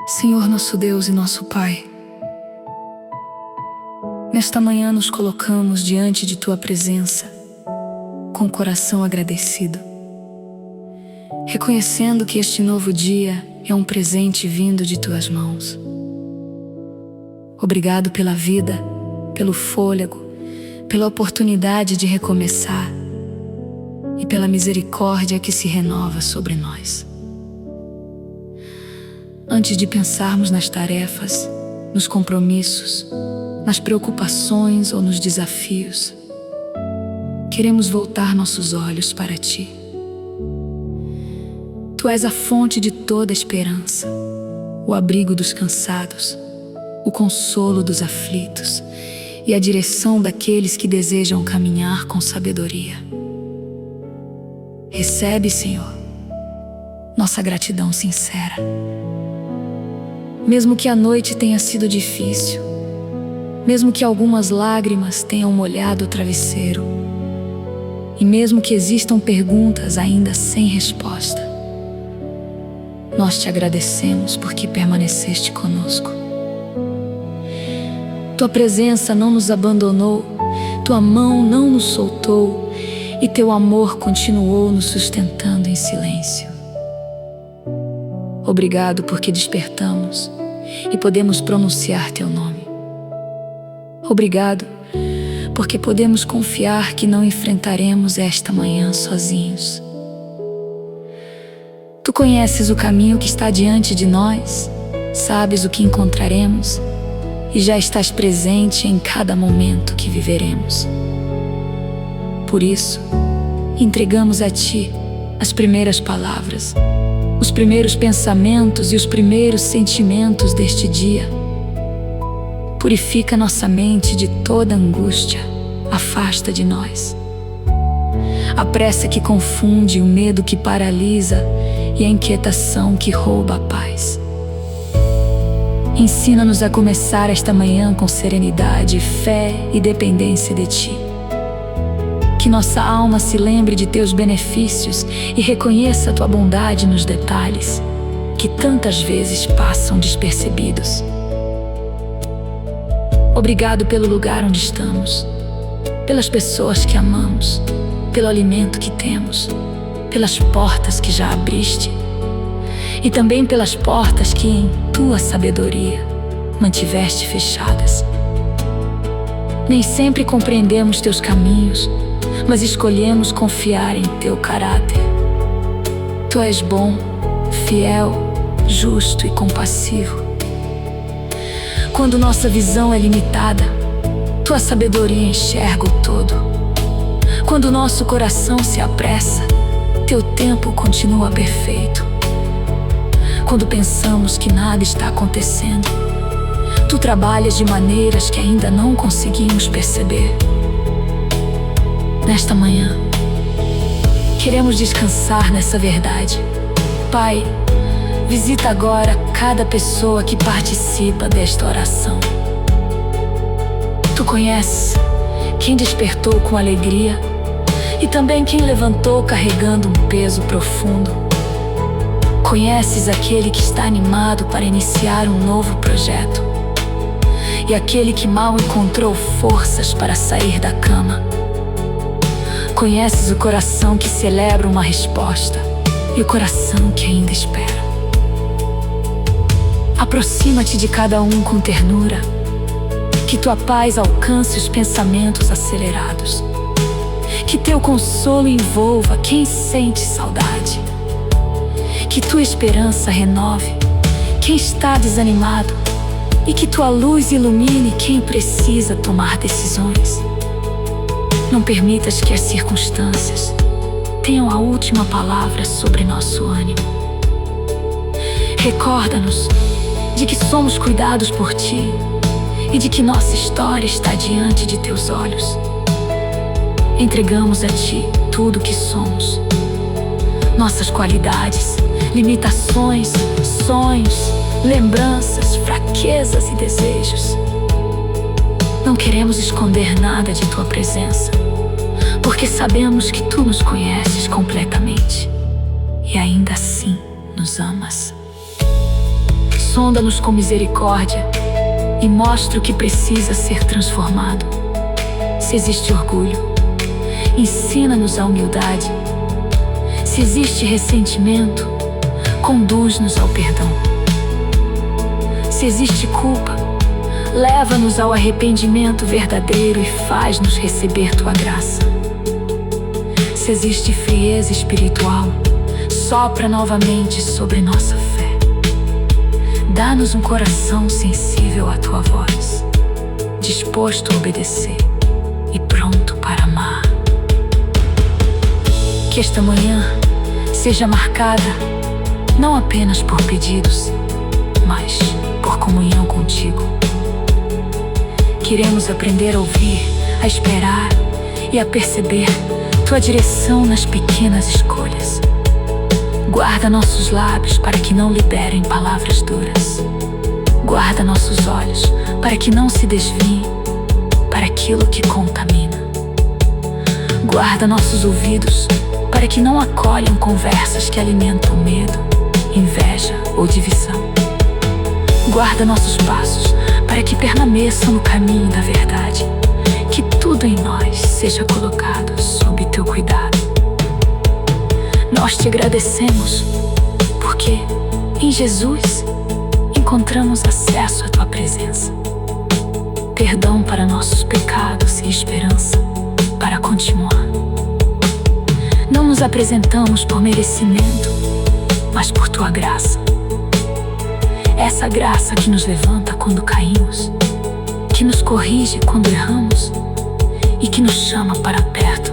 Senhor nosso Deus e nosso Pai, nesta manhã nos colocamos diante de Tua presença, com o coração agradecido, reconhecendo que este novo dia é um presente vindo de Tuas mãos. Obrigado pela vida, pelo fôlego, pela oportunidade de recomeçar e pela misericórdia que se renova sobre nós. Antes de pensarmos nas tarefas, nos compromissos, nas preocupações ou nos desafios, queremos voltar nossos olhos para Ti. Tu és a fonte de toda esperança, o abrigo dos cansados, o consolo dos aflitos e a direção daqueles que desejam caminhar com sabedoria. Recebe, Senhor, nossa gratidão sincera. Mesmo que a noite tenha sido difícil, mesmo que algumas lágrimas tenham molhado o travesseiro, e mesmo que existam perguntas ainda sem resposta, nós te agradecemos porque permaneceste conosco. Tua presença não nos abandonou, tua mão não nos soltou e teu amor continuou nos sustentando em silêncio. Obrigado porque despertamos e podemos pronunciar teu nome. Obrigado porque podemos confiar que não enfrentaremos esta manhã sozinhos. Tu conheces o caminho que está diante de nós, sabes o que encontraremos e já estás presente em cada momento que viveremos. Por isso, entregamos a Ti as primeiras palavras, os primeiros pensamentos e os primeiros sentimentos deste dia. Purifica nossa mente de toda angústia, afasta de nós a pressa que confunde, o medo que paralisa e a inquietação que rouba a paz. Ensina-nos a começar esta manhã com serenidade, fé e dependência de Ti. Que nossa alma se lembre de Teus benefícios e reconheça Tua bondade nos detalhes, que tantas vezes passam despercebidos. Obrigado pelo lugar onde estamos, pelas pessoas que amamos, pelo alimento que temos, pelas portas que já abriste e também pelas portas que em Tua sabedoria mantiveste fechadas. Nem sempre compreendemos Teus caminhos, mas escolhemos confiar em Teu caráter. Tu és bom, fiel, justo e compassivo. Quando nossa visão é limitada, Tua sabedoria enxerga o todo. Quando nosso coração se apressa, Teu tempo continua perfeito. Quando pensamos que nada está acontecendo, Tu trabalhas de maneiras que ainda não conseguimos perceber. Nesta manhã, queremos descansar nessa verdade. Pai, visita agora cada pessoa que participa desta oração. Tu conheces quem despertou com alegria e também quem levantou carregando um peso profundo. Conheces aquele que está animado para iniciar um novo projeto e aquele que mal encontrou forças para sair da cama. Conheces o coração que celebra uma resposta e o coração que ainda espera. Aproxima-te de cada um com ternura, que Tua paz alcance os pensamentos acelerados, que Teu consolo envolva quem sente saudade, que Tua esperança renove quem está desanimado e que Tua luz ilumine quem precisa tomar decisões. Não permitas que as circunstâncias tenham a última palavra sobre nosso ânimo. Recorda-nos de que somos cuidados por Ti e de que nossa história está diante de Teus olhos. Entregamos a Ti tudo o que somos, nossas qualidades, limitações, sonhos, lembranças, fraquezas e desejos. Não queremos esconder nada de Tua presença, porque sabemos que Tu nos conheces completamente e ainda assim nos amas. sonda-nos com misericórdia e mostra o que precisa ser transformado. Se existe orgulho, ensina-nos a humildade. Se existe ressentimento, conduz-nos ao perdão. Se existe culpa, leva-nos ao arrependimento verdadeiro e faz-nos receber tua graça. Se existe frieza espiritual, sopra novamente sobre nossa fé. Dá-nos um coração sensível à tua voz, disposto a obedecer e pronto para amar. Que esta manhã seja marcada não apenas por pedidos, mas por comunhão contigo. Queremos aprender a ouvir, a esperar e a perceber tua direção nas pequenas escolhas. Guarda nossos lábios para que não liberem palavras duras. Guarda nossos olhos para que não se desviem para aquilo que contamina. Guarda nossos ouvidos para que não acolham conversas que alimentam medo, inveja ou divisão. Guarda nossos passos para que permaneçam no caminho da verdade. Que tudo em nós seja colocado sob teu cuidado. Nós te agradecemos porque em Jesus encontramos acesso à tua presença, perdão para nossos pecados e esperança para continuar. Não nos apresentamos por merecimento, mas por tua graça. Essa graça que nos levanta quando caímos, que nos corrige quando erramos e que nos chama para perto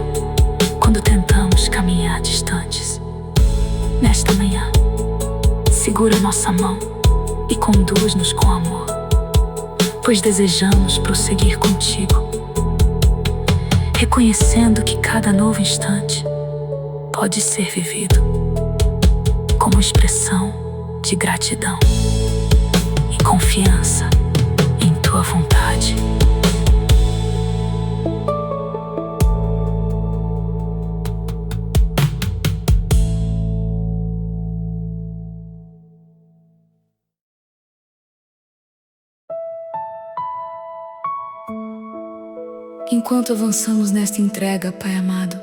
quando tentamos caminhar distantes. Nesta manhã, segura nossa mão e conduz-nos com amor, pois desejamos prosseguir contigo, reconhecendo que cada novo instante pode ser vivido como expressão de gratidão e confiança em tua vontade. Enquanto avançamos nesta entrega, Pai amado,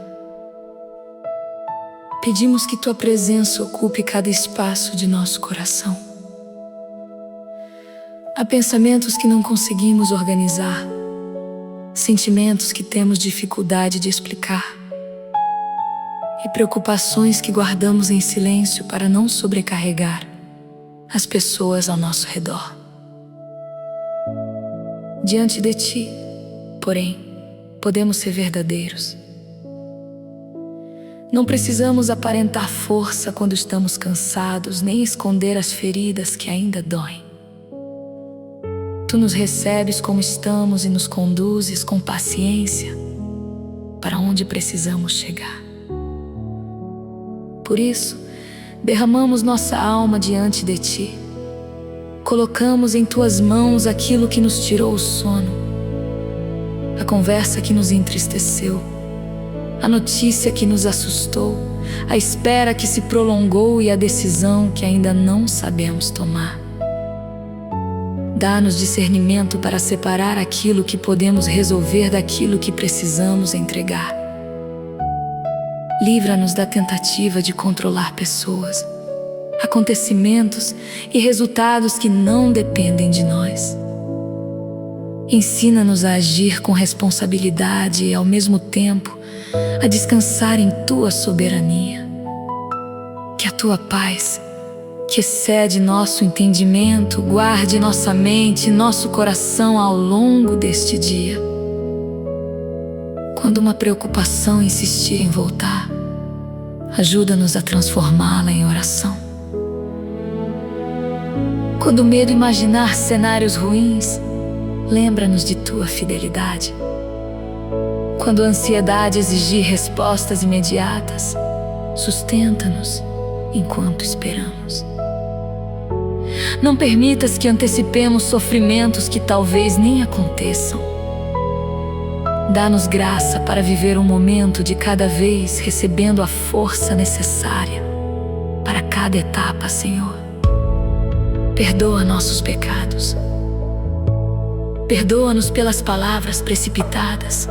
pedimos que tua presença ocupe cada espaço de nosso coração. Há pensamentos que não conseguimos organizar, sentimentos que temos dificuldade de explicar e preocupações que guardamos em silêncio para não sobrecarregar as pessoas ao nosso redor. Diante de ti, porém, podemos ser verdadeiros. Não precisamos aparentar força quando estamos cansados, nem esconder as feridas que ainda doem. Tu nos recebes como estamos e nos conduzes com paciência para onde precisamos chegar. Por isso, derramamos nossa alma diante de ti. Colocamos em tuas mãos aquilo que nos tirou o sono, a conversa que nos entristeceu, a notícia que nos assustou, a espera que se prolongou e a decisão que ainda não sabemos tomar. Dá-nos discernimento para separar aquilo que podemos resolver daquilo que precisamos entregar. Livra-nos da tentativa de controlar pessoas, acontecimentos e resultados que não dependem de nós. Ensina-nos a agir com responsabilidade e, ao mesmo tempo, a descansar em tua soberania. Que a tua paz, que excede nosso entendimento, guarde nossa mente e nosso coração ao longo deste dia. Quando uma preocupação insistir em voltar, ajuda-nos a transformá-la em oração. Quando o medo imaginar cenários ruins, lembra-nos de tua fidelidade. Quando a ansiedade exigir respostas imediatas, sustenta-nos enquanto esperamos. Não permitas que antecipemos sofrimentos que talvez nem aconteçam. Dá-nos graça para viver um momento de cada vez, recebendo a força necessária para cada etapa, Senhor. Perdoa nossos pecados. Perdoa-nos pelas palavras precipitadas,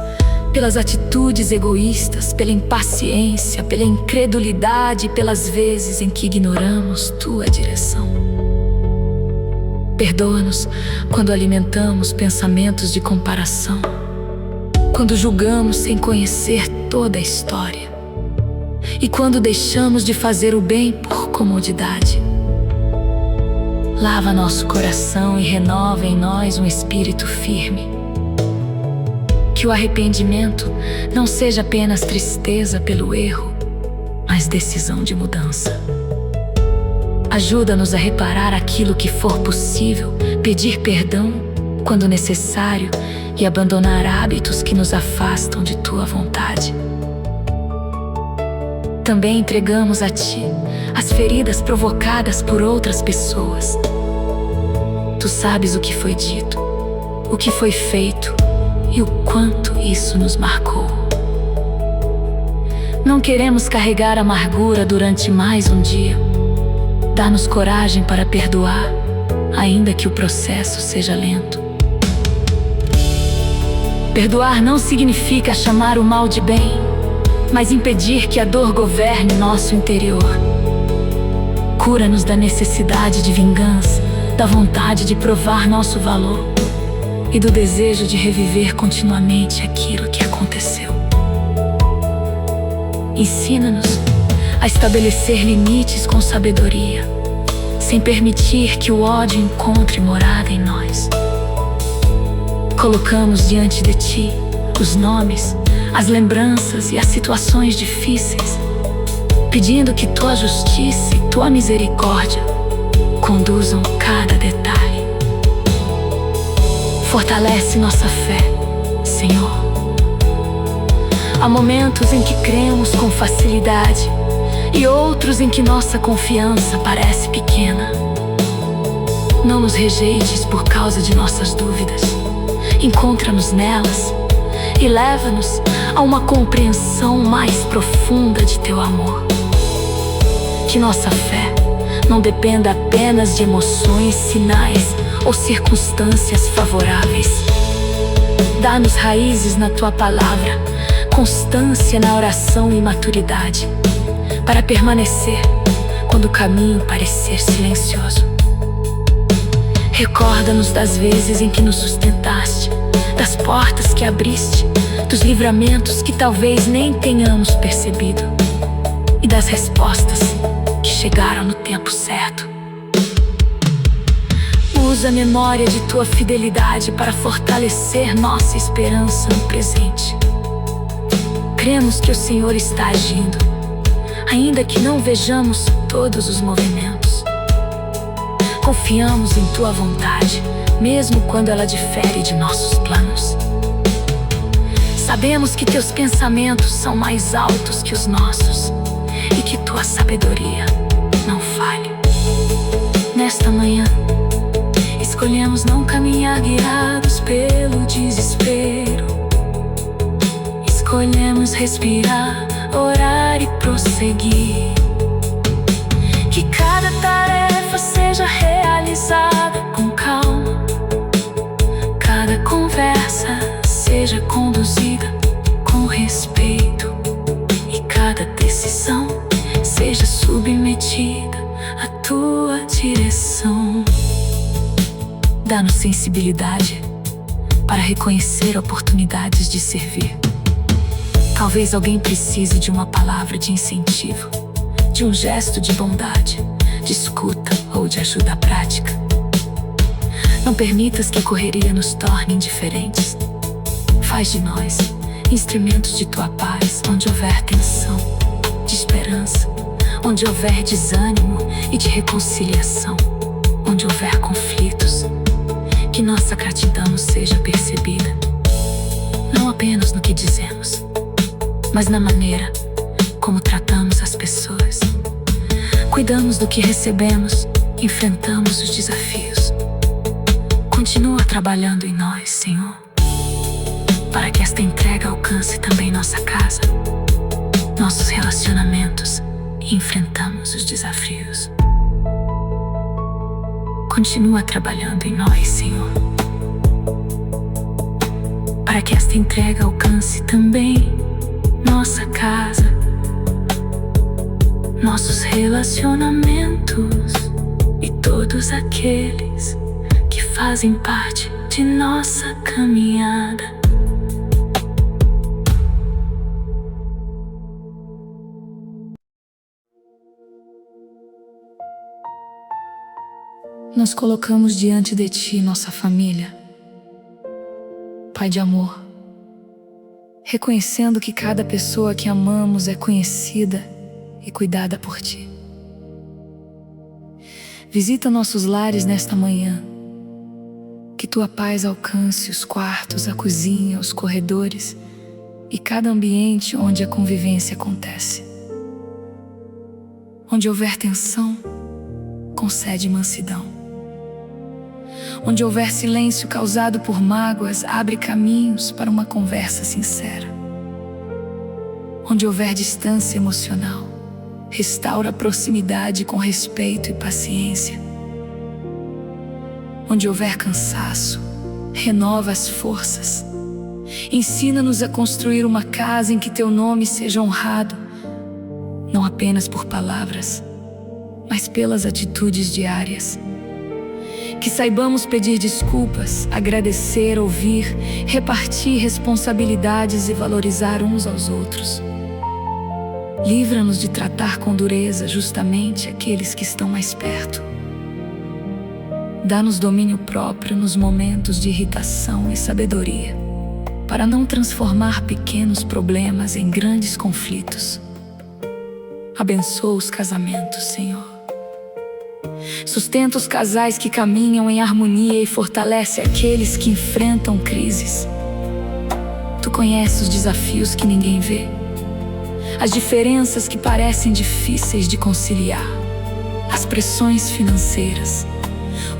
pelas atitudes egoístas, pela impaciência, pela incredulidade e pelas vezes em que ignoramos Tua direção. Perdoa-nos quando alimentamos pensamentos de comparação, quando julgamos sem conhecer toda a história e quando deixamos de fazer o bem por comodidade. Lava nosso coração e renova em nós um espírito firme. Que o arrependimento não seja apenas tristeza pelo erro, mas decisão de mudança. Ajuda-nos a reparar aquilo que for possível, pedir perdão quando necessário e abandonar hábitos que nos afastam de Tua vontade. Também entregamos a Ti as feridas provocadas por outras pessoas. Tu sabes o que foi dito, o que foi feito e o quanto isso nos marcou. Não queremos carregar amargura durante mais um dia. Dá-nos coragem para perdoar, ainda que o processo seja lento. Perdoar não significa chamar o mal de bem, mas impedir que a dor governe nosso interior. Cura-nos da necessidade de vingança, da vontade de provar nosso valor e do desejo de reviver continuamente aquilo que aconteceu. Ensina-nos a estabelecer limites com sabedoria, sem permitir que o ódio encontre morada em nós. Colocamos diante de Ti os nomes, as lembranças e as situações difíceis, pedindo que Tua justiça e Tua misericórdia conduzam cada detalhe. Fortalece nossa fé, Senhor. Há momentos em que cremos com facilidade e outros em que nossa confiança parece pequena. Não nos rejeites por causa de nossas dúvidas. Encontra-nos nelas e leva-nos a uma compreensão mais profunda de Teu amor. Que nossa fé não dependa apenas de emoções, sinais ou circunstâncias favoráveis. Dá-nos raízes na Tua palavra, constância na oração e maturidade, para permanecer quando o caminho parecer silencioso. Recorda-nos das vezes em que nos sustentaste, das portas que abriste, dos livramentos que talvez nem tenhamos percebido e das respostas que chegaram no tempo certo. Usa a memória de Tua fidelidade para fortalecer nossa esperança no presente. Cremos que o Senhor está agindo, ainda que não vejamos todos os movimentos. Confiamos em Tua vontade, mesmo quando ela difere de nossos planos. Sabemos que Teus pensamentos são mais altos que os nossos e que Tua sabedoria não falha. Nesta manhã, escolhemos não caminhar guiados pelo desespero. Escolhemos respirar, orar e prosseguir. Que cada tarefa seja realizada com calma, cada conversa seja conduzida com respeito e cada decisão seja submetida à Tua direção. Dá-nos sensibilidade para reconhecer oportunidades de servir. Talvez alguém precise de uma palavra de incentivo, de um gesto de bondade, de escuta ou de ajuda prática. Não permitas que a correria nos torne indiferentes. Faz de nós instrumentos de Tua paz, onde houver tensão, de esperança, onde houver desânimo e de reconciliação, onde houver conflitos. Que nossa gratidão seja percebida, não apenas no que dizemos, mas na maneira como tratamos as pessoas. Cuidamos do que recebemos, enfrentamos os desafios. Continua trabalhando em nós, Senhor, para que esta entrega alcance também nossa casa, nossos relacionamentos e enfrentamos os desafios. Continua trabalhando em nós, Senhor, para que esta entrega alcance também nossa casa, nossos relacionamentos e todos aqueles que fazem parte de nossa caminhada. Nós colocamos diante de Ti nossa família, Pai de amor, reconhecendo que cada pessoa que amamos é conhecida e cuidada por Ti. Visita nossos lares nesta manhã, que Tua paz alcance os quartos, a cozinha, os corredores e cada ambiente onde a convivência acontece. Onde houver tensão, concede mansidão. Onde houver silêncio causado por mágoas, abre caminhos para uma conversa sincera. Onde houver distância emocional, restaura a proximidade com respeito e paciência. Onde houver cansaço, renova as forças. Ensina-nos a construir uma casa em que Teu nome seja honrado, não apenas por palavras, mas pelas atitudes diárias. Que saibamos pedir desculpas, agradecer, ouvir, repartir responsabilidades e valorizar uns aos outros. Livra-nos de tratar com dureza justamente aqueles que estão mais perto. Dá-nos domínio próprio nos momentos de irritação e sabedoria, para não transformar pequenos problemas em grandes conflitos. Abençoa os casamentos, Senhor. Sustenta os casais que caminham em harmonia e fortalece aqueles que enfrentam crises. Tu conheces os desafios que ninguém vê, as diferenças que parecem difíceis de conciliar, as pressões financeiras,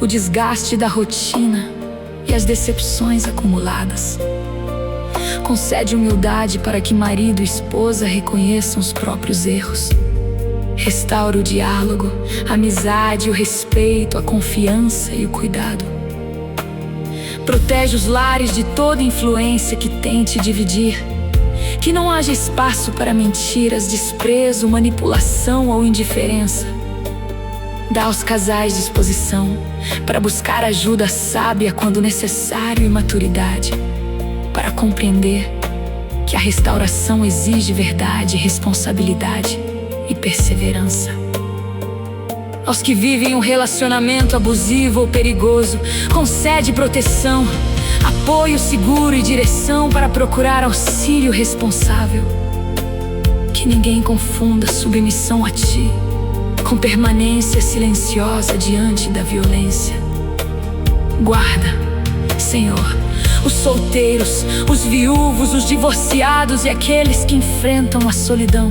o desgaste da rotina e as decepções acumuladas. Concede humildade para que marido e esposa reconheçam os próprios erros. Restaura o diálogo, a amizade, o respeito, a confiança e o cuidado. Protege os lares de toda influência que tente dividir. Que não haja espaço para mentiras, desprezo, manipulação ou indiferença. Dá aos casais disposição para buscar ajuda sábia quando necessário e maturidade, para compreender que a restauração exige verdade, responsabilidade e perseverança. Aos que vivem um relacionamento abusivo ou perigoso, concede proteção, apoio seguro e direção para procurar auxílio responsável. Que ninguém confunda submissão a Ti com permanência silenciosa diante da violência. Guarda, Senhor, os solteiros, os viúvos, os divorciados e aqueles que enfrentam a solidão.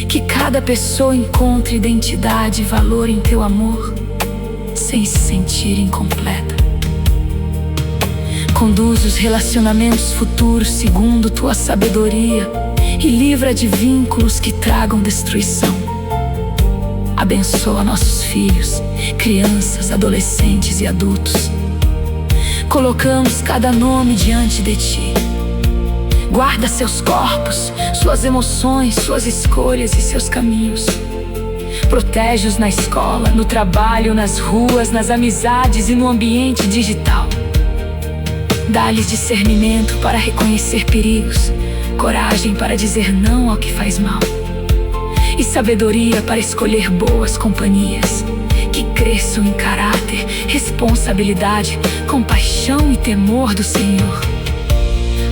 Que cada pessoa encontre identidade e valor em Teu amor, sem se sentir incompleta. Conduz os relacionamentos futuros segundo Tua sabedoria e livra de vínculos que tragam destruição. Abençoa nossos filhos, crianças, adolescentes e adultos. Colocamos cada nome diante de Ti. Guarda seus corpos, suas emoções, suas escolhas e seus caminhos. Protege-os na escola, no trabalho, nas ruas, nas amizades e no ambiente digital. Dá-lhes discernimento para reconhecer perigos, coragem para dizer não ao que faz mal e sabedoria para escolher boas companhias. Que cresçam em caráter, responsabilidade, compaixão e temor do Senhor.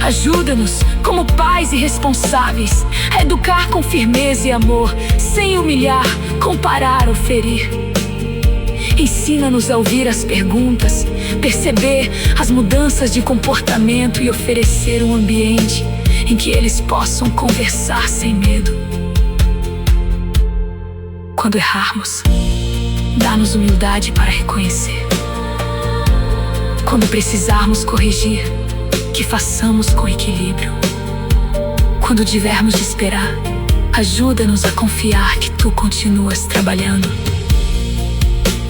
Ajuda-nos, como pais e responsáveis, a educar com firmeza e amor, sem humilhar, comparar ou ferir. Ensina-nos a ouvir as perguntas, perceber as mudanças de comportamento e oferecer um ambiente em que eles possam conversar sem medo. Quando errarmos, dá-nos humildade para reconhecer. Quando precisarmos corrigir, que façamos com equilíbrio. Quando tivermos de esperar, ajuda-nos a confiar que Tu continuas trabalhando.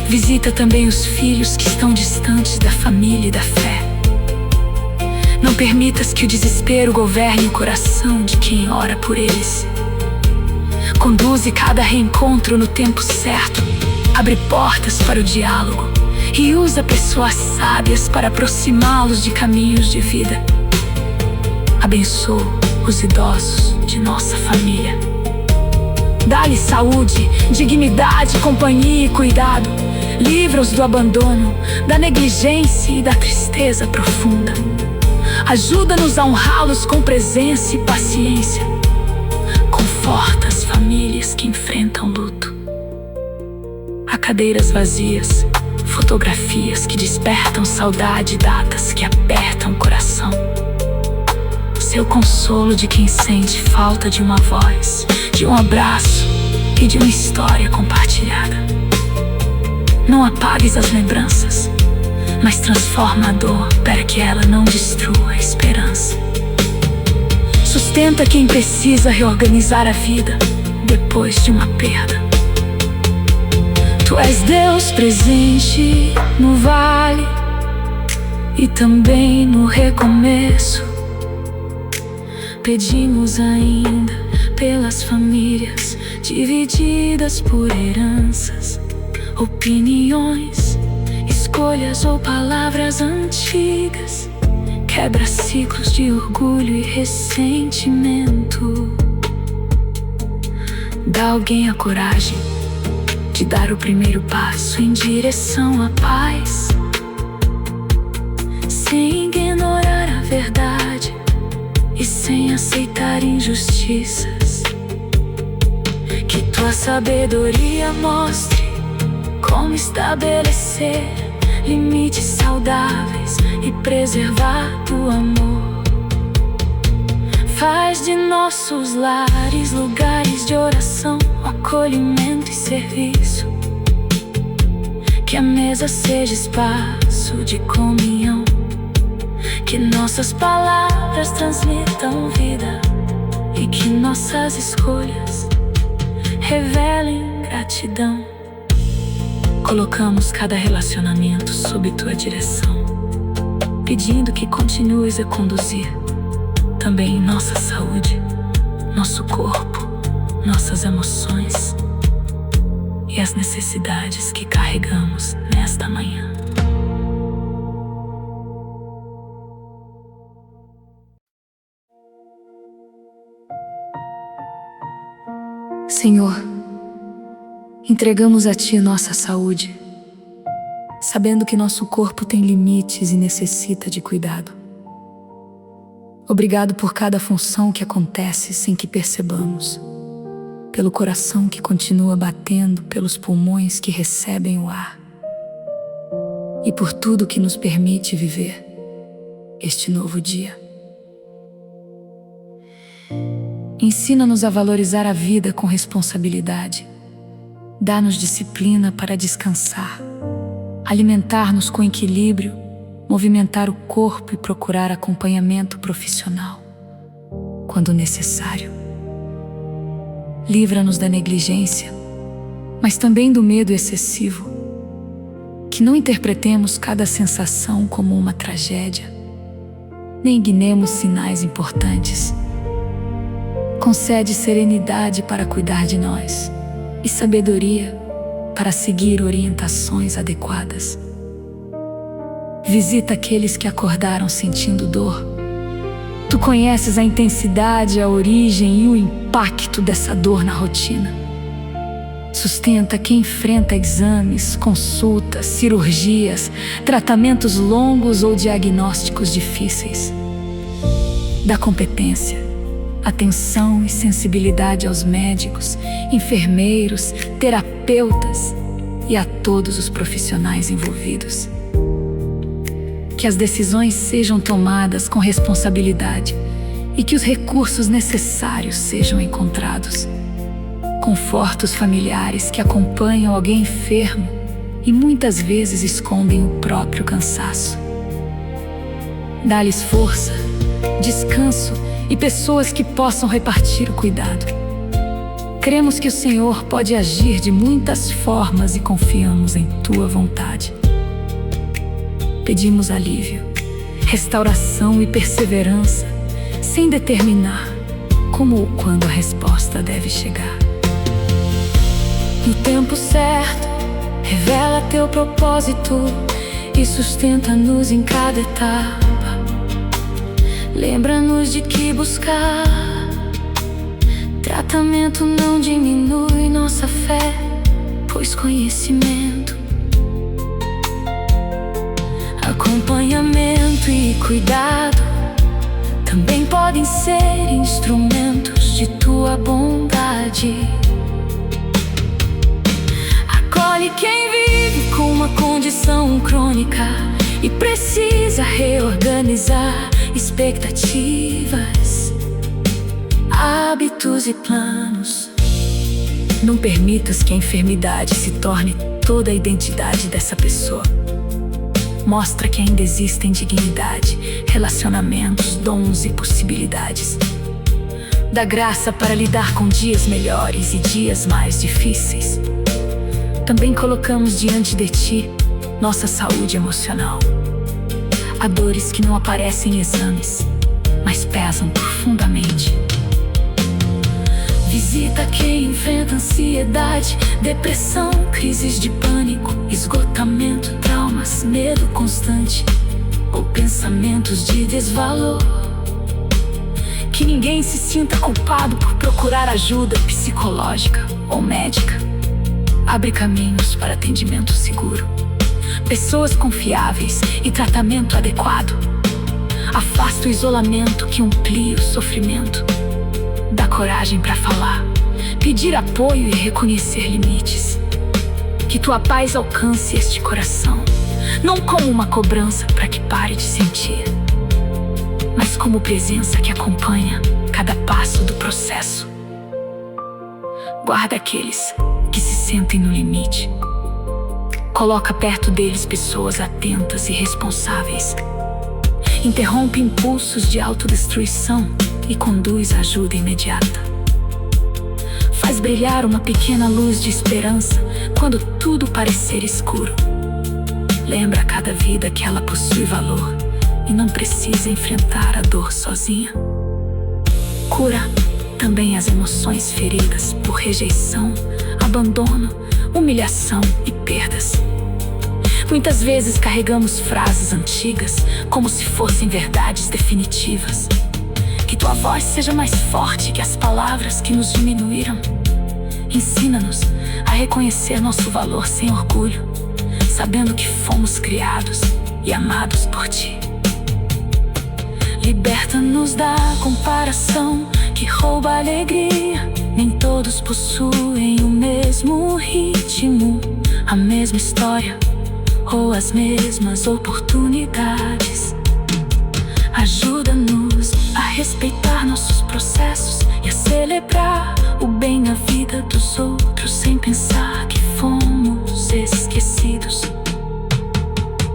Visita também os filhos que estão distantes da família e da fé. Não permitas que o desespero governe o coração de quem ora por eles. Conduze cada reencontro no tempo certo. Abre portas para o diálogo e usa pessoas sábias para aproximá-los de caminhos de vida. Abençoa os idosos de nossa família. Dá-lhes saúde, dignidade, companhia e cuidado. Livra-os do abandono, da negligência e da tristeza profunda. Ajuda-nos a honrá-los com presença e paciência. Conforta as famílias que enfrentam luto. Há cadeiras vazias, fotografias que despertam saudade e datas que apertam o coração. Seu consolo de quem sente falta de uma voz, de um abraço e de uma história compartilhada. Não apagues as lembranças, mas transforma a dor para que ela não destrua a esperança. Sustenta quem precisa reorganizar a vida depois de uma perda. Tu és Deus presente no vale e também no recomeço. Pedimos ainda pelas famílias divididas por heranças, opiniões, escolhas ou palavras antigas. Quebra ciclos de orgulho e ressentimento. Dá a alguém a coragem de dar o primeiro passo em direção à paz, sem ignorar a verdade e sem aceitar injustiças. Que tua sabedoria mostre como estabelecer limites saudáveis e preservar o amor. Faz de nossos lares lugares de oração, acolhimento e serviço. Que a mesa seja espaço de comunhão. Que nossas palavras transmitam vida e que nossas escolhas revelem gratidão. Colocamos cada relacionamento sob tua direção, pedindo que continues a conduzir também nossa saúde, nosso corpo, nossas emoções e as necessidades que carregamos nesta manhã. Senhor, entregamos a Ti nossa saúde, sabendo que nosso corpo tem limites e necessita de cuidado. Obrigado por cada função que acontece sem que percebamos, pelo coração que continua batendo, pelos pulmões que recebem o ar e por tudo que nos permite viver este novo dia. Ensina-nos a valorizar a vida com responsabilidade. Dá-nos disciplina para descansar, alimentar-nos com equilíbrio, movimentar o corpo e procurar acompanhamento profissional, quando necessário. Livra-nos da negligência, mas também do medo excessivo. Que não interpretemos cada sensação como uma tragédia, nem ignoremos sinais importantes. Concede serenidade para cuidar de nós e sabedoria para seguir orientações adequadas. Visita aqueles que acordaram sentindo dor. Tu conheces a intensidade, a origem e o impacto dessa dor na rotina. Sustenta quem enfrenta exames, consultas, cirurgias, tratamentos longos ou diagnósticos difíceis. Dá competência, atenção e sensibilidade aos médicos, enfermeiros, terapeutas e a todos os profissionais envolvidos. Que as decisões sejam tomadas com responsabilidade e que os recursos necessários sejam encontrados. Conforta os familiares que acompanham alguém enfermo e muitas vezes escondem o próprio cansaço. Dá-lhes força, descanso e pessoas que possam repartir o cuidado. Cremos que o Senhor pode agir de muitas formas e confiamos em Tua vontade. Pedimos alívio, restauração e perseverança, sem determinar como ou quando a resposta deve chegar. No tempo certo, revela Teu propósito e sustenta-nos em cada etapa. Lembra-nos de que buscar tratamento não diminui nossa fé, pois conhecimento, acompanhamento e cuidado também podem ser instrumentos de Tua bondade. Acolhe quem vive com uma condição crônica e precisa reorganizar expectativas, hábitos e planos. Não permitas que a enfermidade se torne toda a identidade dessa pessoa. Mostra que ainda existem dignidade, relacionamentos, dons e possibilidades. Dá graça para lidar com dias melhores e dias mais difíceis. Também colocamos diante de Ti nossa saúde emocional. Há dores que não aparecem em exames, mas pesam profundamente. Visita quem enfrenta ansiedade, depressão, crises de pânico, esgotamento, traumas, medo constante ou pensamentos de desvalor. Que ninguém se sinta culpado por procurar ajuda psicológica ou médica. Abre caminhos para atendimento seguro, pessoas confiáveis e tratamento adequado. Afasta o isolamento que amplia o sofrimento. Dá coragem para falar, pedir apoio e reconhecer limites. Que Tua paz alcance este coração, não como uma cobrança para que pare de sentir, mas como presença que acompanha cada passo do processo. Guarda aqueles que se sentem no limite. Coloca perto deles pessoas atentas e responsáveis. Interrompe impulsos de autodestruição e conduz a ajuda imediata. Faz brilhar uma pequena luz de esperança quando tudo parecer escuro. Lembra a cada vida que ela possui valor e não precisa enfrentar a dor sozinha. Cura também as emoções feridas por rejeição, abandono, humilhação e perdas. Muitas vezes carregamos frases antigas como se fossem verdades definitivas. Que Tua voz seja mais forte que as palavras que nos diminuíram. Ensina-nos a reconhecer nosso valor sem orgulho, sabendo que fomos criados e amados por Ti. Liberta-nos da comparação que rouba a alegria. Nem todos possuem o mesmo ritmo, a mesma história ou as mesmas oportunidades. Ajuda-nos a respeitar nossos processos e a celebrar o bem na vida dos outros sem pensar que fomos esquecidos.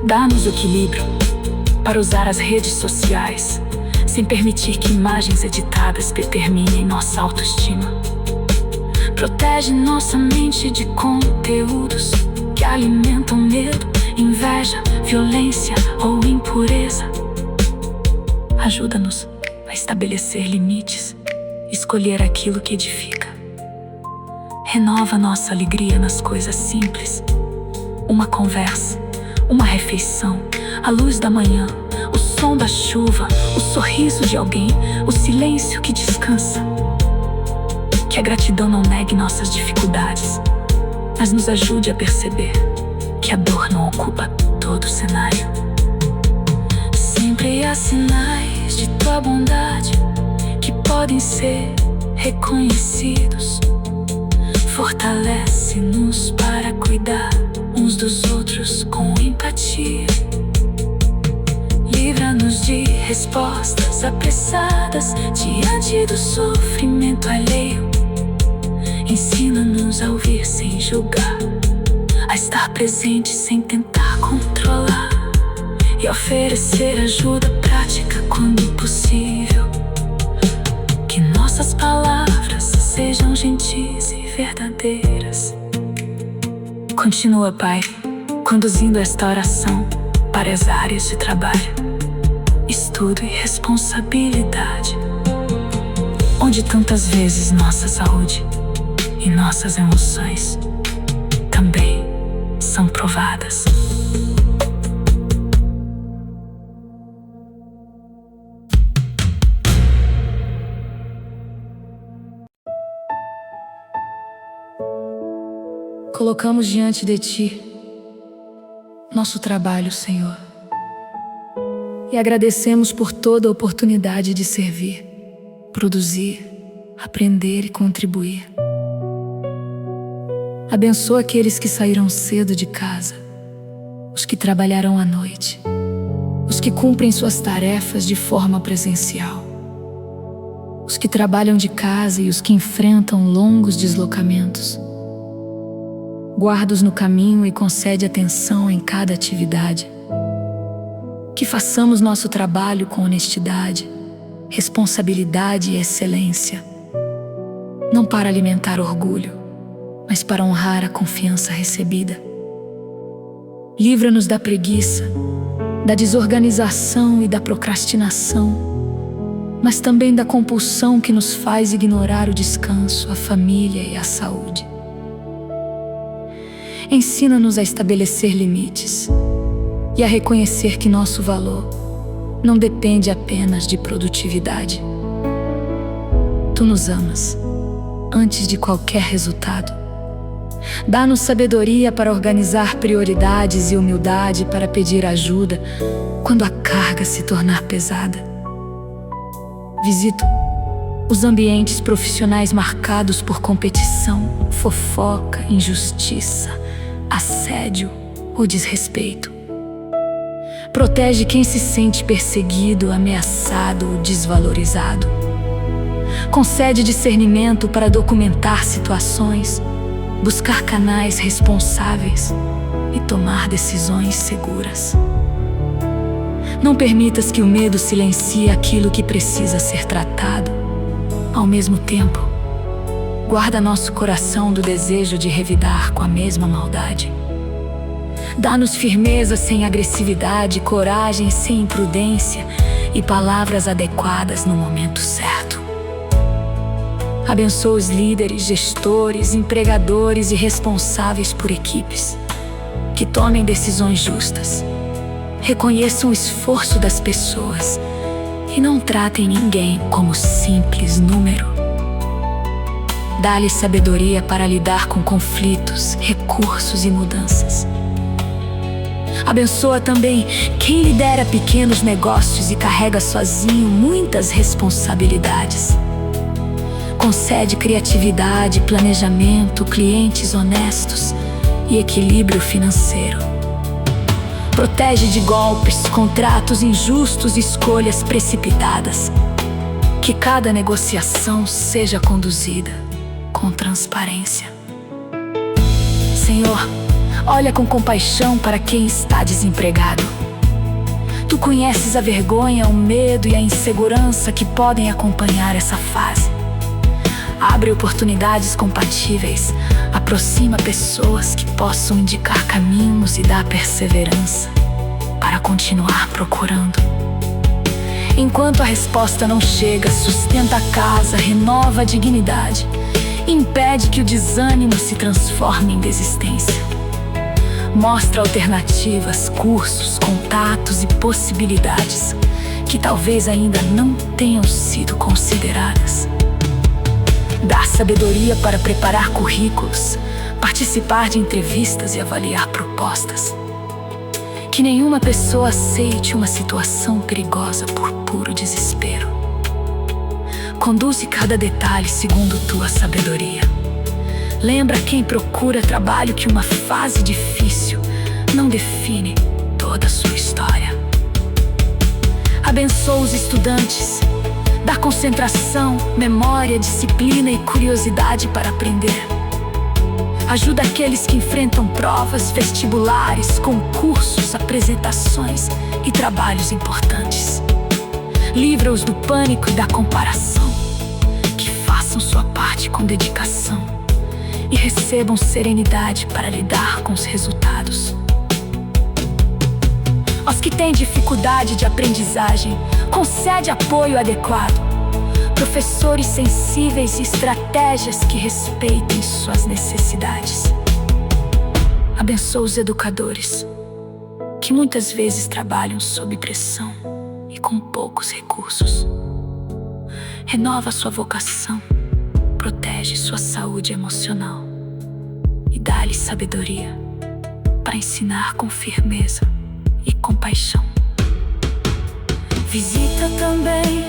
Dá-nos equilíbrio para usar as redes sociais sem permitir que imagens editadas determinem nossa autoestima. Protege nossa mente de conteúdos que alimentam medo, inveja, violência ou impureza. Ajuda-nos a estabelecer limites, escolher aquilo que edifica. Renova nossa alegria nas coisas simples. Uma conversa, uma refeição, a luz da manhã, o som da chuva, o sorriso de alguém, o silêncio que descansa. Que a gratidão não negue nossas dificuldades, mas nos ajude a perceber que a dor não ocupa todo o cenário. Sempre há sinais de Tua bondade que podem ser reconhecidos. Fortalece-nos para cuidar uns dos outros com empatia. Livra-nos de respostas apressadas diante do sofrimento alheio. Ensina-nos a ouvir sem julgar, a estar presente sem tentar controlar e oferecer ajuda prática quando possível. Que nossas palavras sejam gentis e verdadeiras. Continua, Pai, conduzindo esta oração para as áreas de trabalho, estudo e responsabilidade, onde tantas vezes nossa saúde e nossas emoções também são provadas. Colocamos diante de Ti nosso trabalho, Senhor, e agradecemos por toda a oportunidade de servir, produzir, aprender e contribuir. Abençoa aqueles que saíram cedo de casa, os que trabalharam à noite, os que cumprem suas tarefas de forma presencial, os que trabalham de casa e os que enfrentam longos deslocamentos. Guarda-os no caminho e concede atenção em cada atividade. Que façamos nosso trabalho com honestidade, responsabilidade e excelência, não para alimentar orgulho, mas para honrar a confiança recebida. Livra-nos da preguiça, da desorganização e da procrastinação, mas também da compulsão que nos faz ignorar o descanso, a família e a saúde. Ensina-nos a estabelecer limites e a reconhecer que nosso valor não depende apenas de produtividade. Tu nos amas antes de qualquer resultado. Dá-nos sabedoria para organizar prioridades e humildade para pedir ajuda quando a carga se tornar pesada. Visito os ambientes profissionais marcados por competição, fofoca, injustiça, assédio ou desrespeito. Protege quem se sente perseguido, ameaçado ou desvalorizado. Concede discernimento para documentar situações, buscar canais responsáveis e tomar decisões seguras. Não permitas que o medo silencie aquilo que precisa ser tratado. Ao mesmo tempo, guarda nosso coração do desejo de revidar com a mesma maldade. Dá-nos firmeza sem agressividade, coragem sem imprudência e palavras adequadas no momento certo. Abençoa os líderes, gestores, empregadores e responsáveis por equipes, que tomem decisões justas, reconheçam o esforço das pessoas e não tratem ninguém como simples número. Dá-lhes sabedoria para lidar com conflitos, recursos e mudanças. Abençoa também quem lidera pequenos negócios e carrega sozinho muitas responsabilidades. Concede criatividade, planejamento, clientes honestos e equilíbrio financeiro. Protege de golpes, contratos injustos e escolhas precipitadas. Que cada negociação seja conduzida com transparência. Senhor, olha com compaixão para quem está desempregado. Tu conheces a vergonha, o medo e a insegurança que podem acompanhar essa fase. Abre oportunidades compatíveis, aproxima pessoas que possam indicar caminhos e dar perseverança para continuar procurando. Enquanto a resposta não chega, sustenta a casa, renova a dignidade, impede que o desânimo se transforme em desistência. Mostra alternativas, cursos, contatos e possibilidades que talvez ainda não tenham sido consideradas. Dá sabedoria para preparar currículos, participar de entrevistas e avaliar propostas. Que nenhuma pessoa aceite uma situação perigosa por puro desespero. Conduze cada detalhe segundo tua sabedoria. Lembra quem procura trabalho que uma fase difícil não define toda a sua história. Abençoa os estudantes. Dá concentração, memória, disciplina e curiosidade para aprender. Ajuda aqueles que enfrentam provas, vestibulares, concursos, apresentações e trabalhos importantes. Livra-os do pânico e da comparação. Que façam façam sua parte com dedicação e recebam serenidade para lidar com os resultados. Aos que têm dificuldade de aprendizagem, concede apoio adequado, professores sensíveis e estratégias que respeitem suas necessidades. Abençoa os educadores, que muitas vezes trabalham sob pressão e com poucos recursos. Renova sua vocação, protege sua saúde emocional e dá-lhes sabedoria para ensinar com firmeza e compaixão. Visita também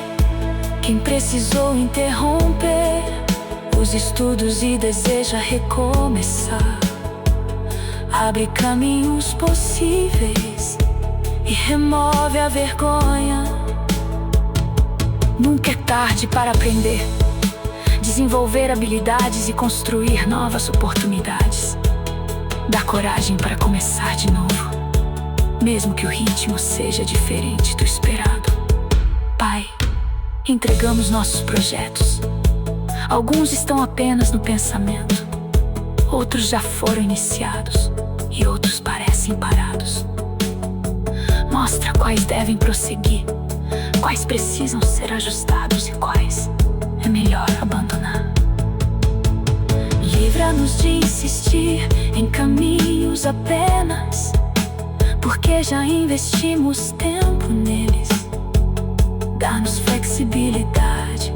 quem precisou interromper os estudos e deseja recomeçar. Abre caminhos possíveis e remove a vergonha. Nunca é tarde para aprender, desenvolver habilidades e construir novas oportunidades. Dá coragem para começar de novo, mesmo que o ritmo seja diferente do esperado. Pai, entregamos nossos projetos. Alguns estão apenas no pensamento, outros já foram iniciados e outros parecem parados. Mostra quais devem prosseguir, quais precisam ser ajustados e quais é melhor abandonar. Livra-nos de insistir em caminhos apenas porque já investimos tempo neles. Dá-nos flexibilidade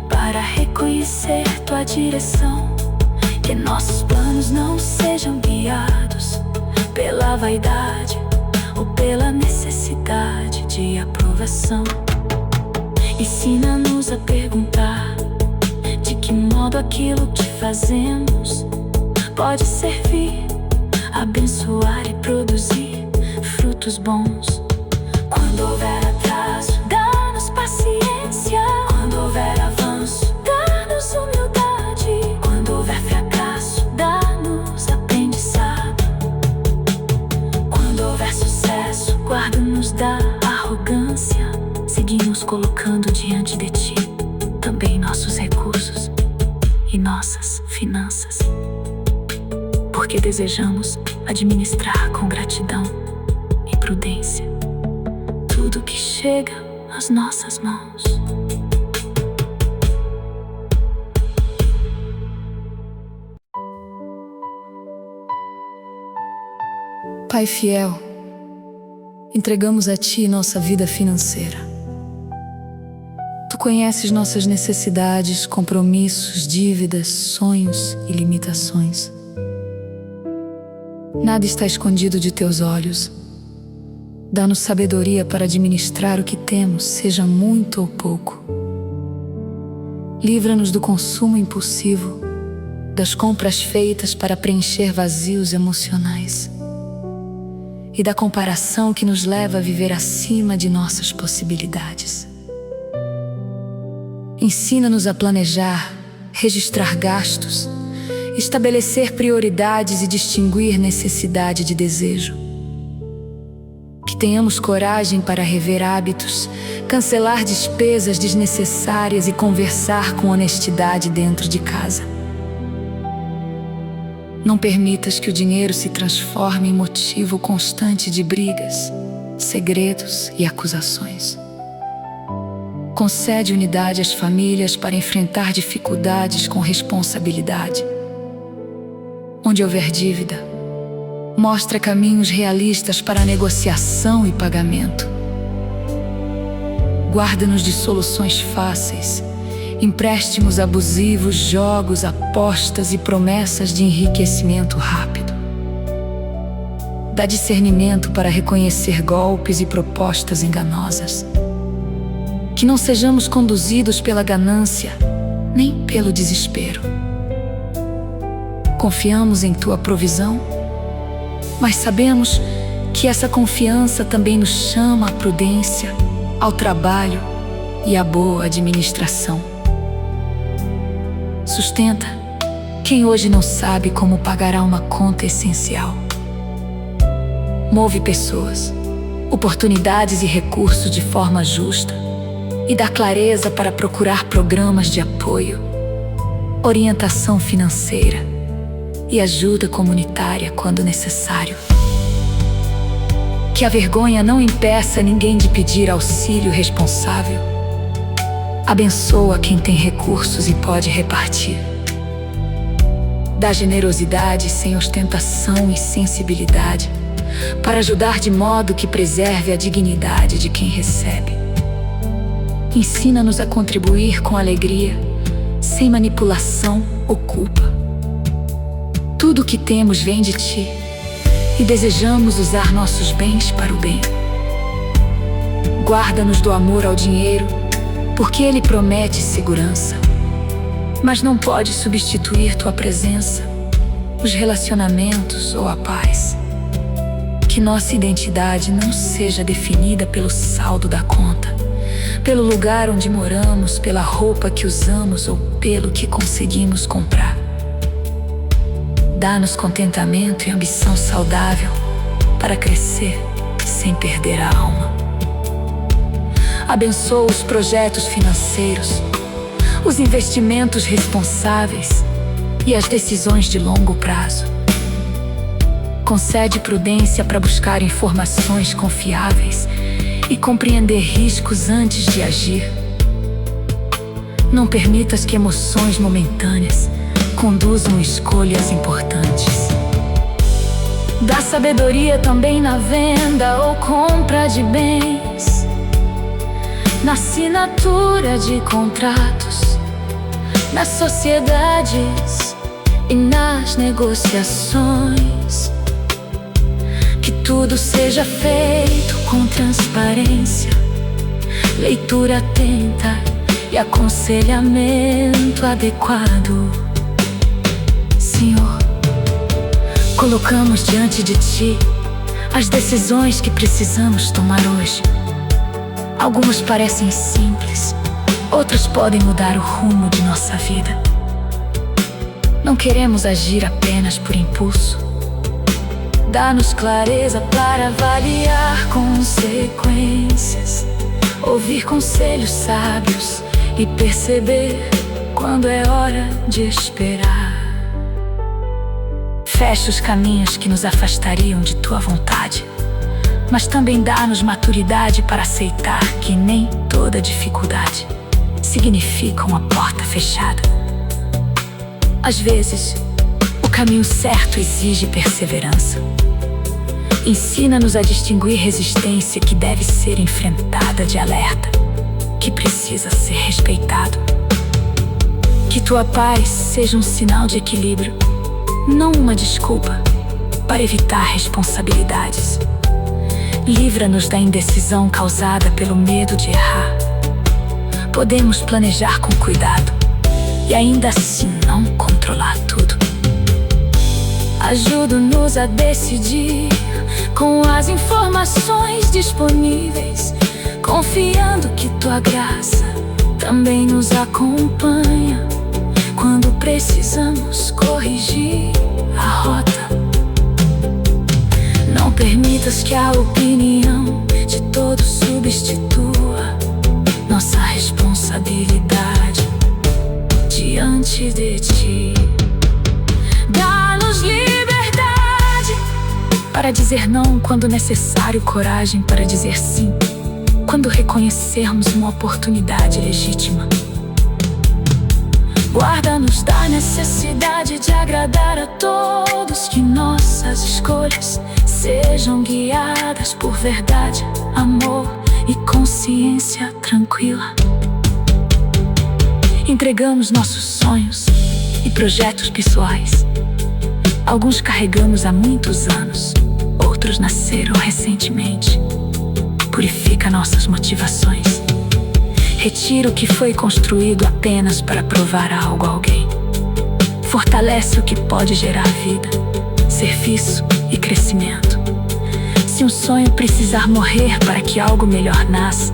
para reconhecer tua direção. Que nossos planos não sejam guiados pela vaidade ou pela necessidade de aprovação. Ensina-nos a perguntar de que modo aquilo que fazemos pode servir, abençoar e produzir frutos bons. Quando houver atraso, dá-nos paciência. Quando houver avanço, dá-nos humildade. Quando houver fracasso, dá-nos aprendizado. Quando houver sucesso, guarda-nos da arrogância. Seguimos colocando diante de ti também nossos recursos e nossas finanças, porque desejamos administrar com gratidão e prudência tudo que chega às nossas mãos. Pai fiel, entregamos a Ti nossa vida financeira. Tu conheces nossas necessidades, compromissos, dívidas, sonhos e limitações. Nada está escondido de Teus olhos. Dá-nos sabedoria para administrar o que temos, seja muito ou pouco. Livra-nos do consumo impulsivo, das compras feitas para preencher vazios emocionais e da comparação que nos leva a viver acima de nossas possibilidades. Ensina-nos a planejar, registrar gastos, estabelecer prioridades e distinguir necessidade de desejo. Que tenhamos coragem para rever hábitos, cancelar despesas desnecessárias e conversar com honestidade dentro de casa. Não permitas que o dinheiro se transforme em motivo constante de brigas, segredos e acusações. Concede unidade às famílias para enfrentar dificuldades com responsabilidade. Onde houver dívida, mostra caminhos realistas para negociação e pagamento. Guarda-nos de soluções fáceis, empréstimos abusivos, jogos, apostas e promessas de enriquecimento rápido. Dá discernimento para reconhecer golpes e propostas enganosas. Que não sejamos conduzidos pela ganância, nem pelo desespero. Confiamos em Tua provisão, mas sabemos que essa confiança também nos chama à prudência, ao trabalho e à boa administração. Sustenta quem hoje não sabe como pagará uma conta essencial. Move pessoas, oportunidades e recursos de forma justa e dá clareza para procurar programas de apoio, orientação financeira e ajuda comunitária quando necessário. Que a vergonha não impeça ninguém de pedir auxílio responsável. Abençoa quem tem recursos e pode repartir. Dá generosidade sem ostentação e sensibilidade, para ajudar de modo que preserve a dignidade de quem recebe. Ensina-nos a contribuir com alegria, sem manipulação ou culpa. Tudo o que temos vem de Ti e desejamos usar nossos bens para o bem. Guarda-nos do amor ao dinheiro, porque ele promete segurança, mas não pode substituir Tua presença, os relacionamentos ou a paz. Que nossa identidade não seja definida pelo saldo da conta, pelo lugar onde moramos, pela roupa que usamos ou pelo que conseguimos comprar. Dá-nos contentamento e ambição saudável para crescer sem perder a alma. Abençoa os projetos financeiros, os investimentos responsáveis e as decisões de longo prazo. Concede prudência para buscar informações confiáveis e compreender riscos antes de agir. Não permitas que emoções momentâneas conduzam escolhas importantes. Dá sabedoria também na venda ou compra de bens, na assinatura de contratos, nas sociedades e nas negociações. Que tudo seja feito com transparência, leitura atenta e aconselhamento adequado. Senhor, colocamos diante de Ti as decisões que precisamos tomar hoje. Algumas parecem simples, outras podem mudar o rumo de nossa vida. Não queremos agir apenas por impulso. Dá-nos clareza para avaliar consequências, ouvir conselhos sábios e perceber quando é hora de esperar. Fecha os caminhos que nos afastariam de Tua vontade, mas também dá-nos maturidade para aceitar que nem toda dificuldade significa uma porta fechada. Às vezes, o caminho certo exige perseverança. Ensina-nos a distinguir resistência que deve ser enfrentada de alerta, que precisa ser respeitado. Que Tua paz seja um sinal de equilíbrio, não uma desculpa para evitar responsabilidades. Livra-nos da indecisão causada pelo medo de errar. Podemos planejar com cuidado e ainda assim não controlar tudo. Ajuda-nos a decidir com as informações disponíveis, confiando que Tua graça também nos acompanha quando precisamos corrigir a rota. Não permitas que a opinião de todos substitua nossa responsabilidade diante de Ti. Dá-nos liberdade para dizer não quando necessário, coragem para dizer sim quando reconhecermos uma oportunidade legítima. Guarda-nos da necessidade de agradar a todos, que nossas escolhas sejam guiadas por verdade, amor e consciência tranquila. Entregamos nossos sonhos e projetos pessoais. Alguns carregamos há muitos anos, outros nasceram recentemente. Purifica nossas motivações. Retira o que foi construído apenas para provar algo a alguém. Fortalece o que pode gerar vida, serviço e crescimento. Se um sonho precisar morrer para que algo melhor nasça,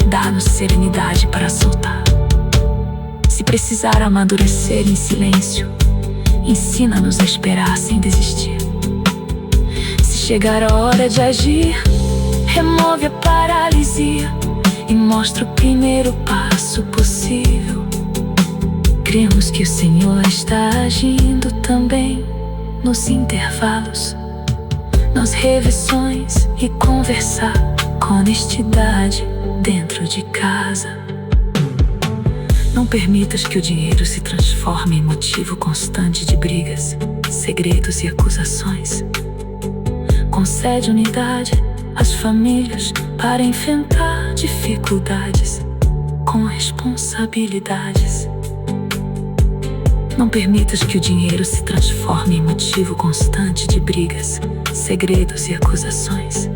dá-nos serenidade para soltar. Se precisar amadurecer em silêncio, ensina-nos a esperar sem desistir. Se chegar a hora de agir, remove a paralisia e mostra o primeiro passo possível. cremos que o Senhor está agindo também nos intervalos, nas revisões e conversar com honestidade dentro de casa. Não permitas que o dinheiro se transforme em motivo constante de brigas, segredos e acusações. Concede unidade às famílias para enfrentar dificuldades com responsabilidades. Não permitas que o dinheiro se transforme em motivo constante de brigas, segredos e acusações.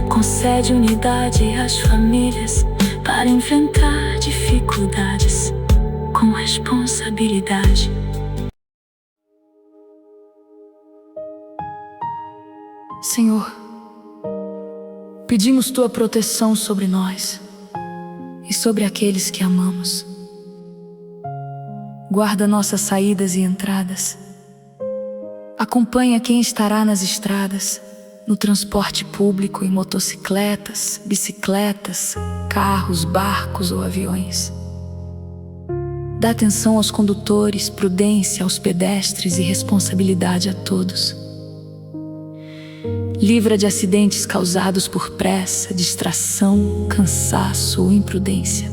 Concede unidade às famílias para enfrentar dificuldades com responsabilidade. Senhor, pedimos Tua proteção sobre nós e sobre aqueles que amamos. Guarda nossas saídas e entradas. Acompanha quem estará nas estradas, no transporte público, em motocicletas, bicicletas, carros, barcos ou aviões. Dá atenção aos condutores, prudência aos pedestres e responsabilidade a todos. Livra de acidentes causados por pressa, distração, cansaço ou imprudência.